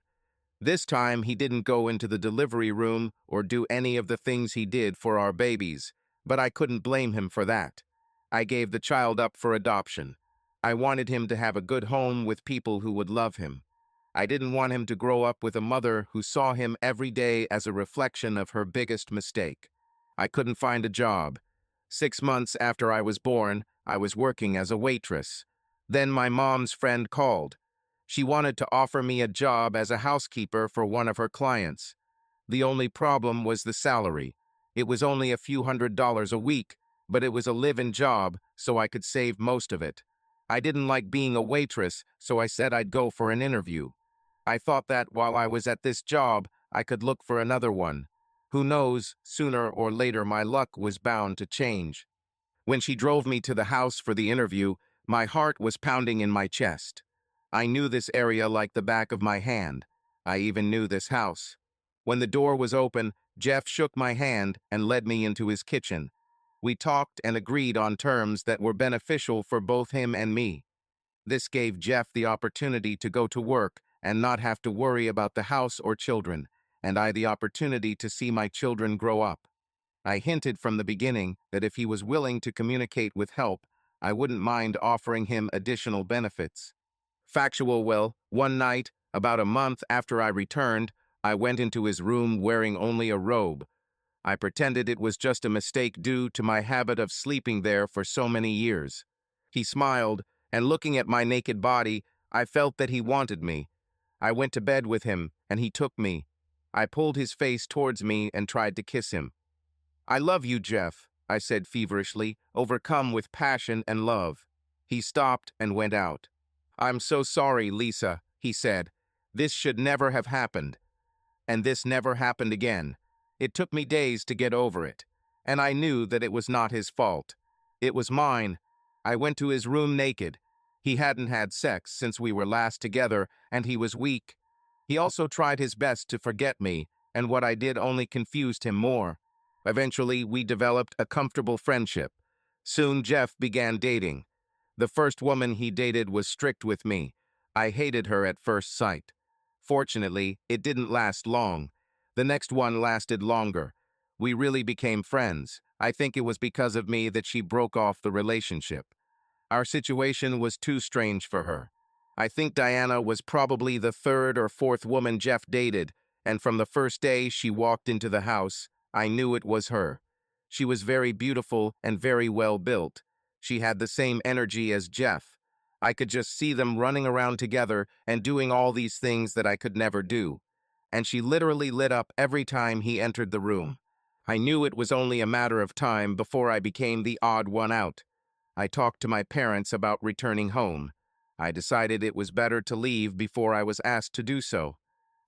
This time, he didn't go into the delivery room or do any of the things he did for our babies, but I couldn't blame him for that. I gave the child up for adoption. I wanted him to have a good home with people who would love him. I didn't want him to grow up with a mother who saw him every day as a reflection of her biggest mistake. I couldn't find a job. 6 months after I was born, I was working as a waitress. Then my mom's friend called. She wanted to offer me a job as a housekeeper for one of her clients. The only problem was the salary. It was only a few $100s a week, but it was a live-in job, so I could save most of it. I didn't like being a waitress, so I said I'd go for an interview. I thought that while I was at this job, I could look for another one. Who knows, sooner or later my luck was bound to change. When she drove me to the house for the interview, my heart was pounding in my chest. I knew this area like the back of my hand. I even knew this house. When the door was open, Jeff shook my hand and led me into his kitchen. We talked and agreed on terms that were beneficial for both him and me. This gave Jeff the opportunity to go to work and not have to worry about the house or children, and I the opportunity to see my children grow up. I hinted from the beginning that if he was willing to communicate with help, I wouldn't mind offering him additional benefits. Well, one night, about a month after I returned, I went into his room wearing only a robe. I pretended it was just a mistake due to my habit of sleeping there for so many years. He smiled, and looking at my naked body, I felt that he wanted me. I went to bed with him, and he took me. I pulled his face towards me and tried to kiss him. "I love you, Jeff," I said feverishly, overcome with passion and love. He stopped and went out. "I'm so sorry, Lisa," he said. "This should never have happened." And this never happened again. It took me days to get over it, and I knew that it was not his fault. It was mine. I went to his room naked. He hadn't had sex since we were last together, and he was weak. He also tried his best to forget me, and what I did only confused him more. Eventually, we developed a comfortable friendship. Soon, Jeff began dating. The first woman he dated was strict with me. I hated her at first sight. Fortunately, it didn't last long. The next one lasted longer. We really became friends. I think it was because of me that she broke off the relationship. Our situation was too strange for her. I think Diana was probably the third or fourth woman Jeff dated, and from the first day she walked into the house, I knew it was her. She was very beautiful and very well built. She had the same energy as Jeff. I could just see them running around together and doing all these things that I could never do. And she literally lit up every time he entered the room. I knew it was only a matter of time before I became the odd one out. I talked to my parents about returning home. I decided it was better to leave before I was asked to do so.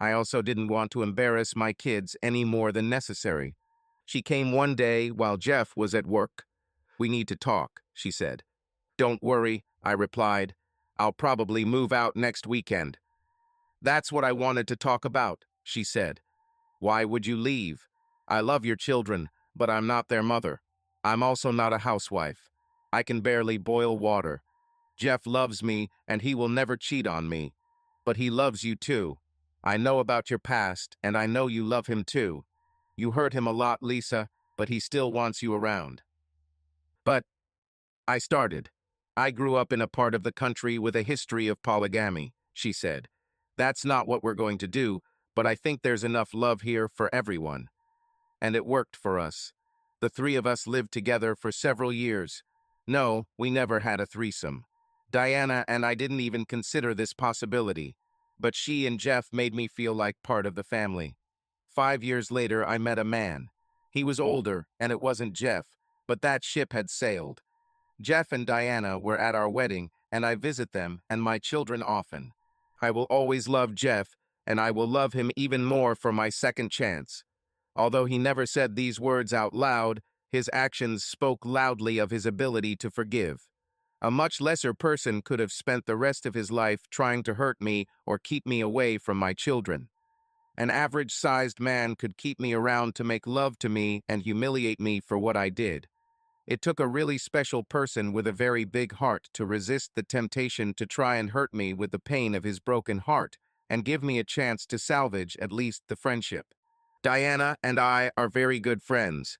I also didn't want to embarrass my kids any more than necessary. She came one day while Jeff was at work. "We need to talk," she said. "Don't worry," I replied. "I'll probably move out next weekend." "That's what I wanted to talk about," she said. "Why would you leave? I love your children, but I'm not their mother. I'm also not a housewife. I can barely boil water. Jeff loves me, and he will never cheat on me. But he loves you too. I know about your past, and I know you love him too. You hurt him a lot, Lisa, but he still wants you around." "But," I started. "I grew up in a part of the country with a history of polygamy," she said. "That's not what we're going to do, but I think there's enough love here for everyone." And it worked for us. The three of us lived together for several years. No, we never had a threesome. Diana and I didn't even consider this possibility, but she and Jeff made me feel like part of the family. 5 years later, I met a man. He was older, and it wasn't Jeff, but that ship had sailed. Jeff and Diana were at our wedding, and I visit them and my children often. I will always love Jeff, and I will love him even more for my second chance. Although he never said these words out loud, his actions spoke loudly of his ability to forgive. A much lesser person could have spent the rest of his life trying to hurt me or keep me away from my children. An average-sized man could keep me around to make love to me and humiliate me for what I did. It took a really special person with a very big heart to resist the temptation to try and hurt me with the pain of his broken heart and give me a chance to salvage at least the friendship. Diana and I are very good friends.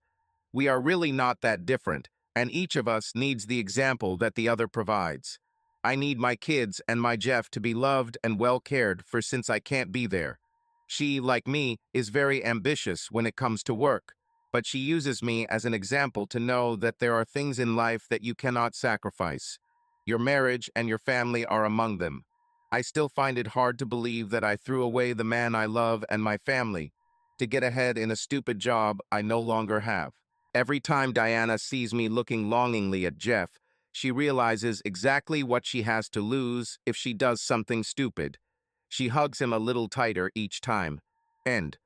We are really not that different, and each of us needs the example that the other provides. I need my kids and my Jeff to be loved and well cared for since I can't be there. She, like me, is very ambitious when it comes to work, but she uses me as an example to know that there are things in life that you cannot sacrifice. Your marriage and your family are among them. I still find it hard to believe that I threw away the man I love and my family to get ahead in a stupid job I no longer have. Every time Diana sees me looking longingly at Jeff, she realizes exactly what she has to lose if she does something stupid. She hugs him a little tighter each time. End.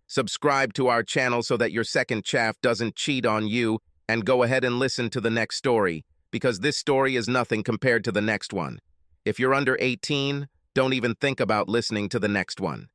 Subscribe to our channel so that your second chaff doesn't cheat on you, and go ahead and listen to the next story, because this story is nothing compared to the next one. If you're under 18, don't even think about listening to the next one.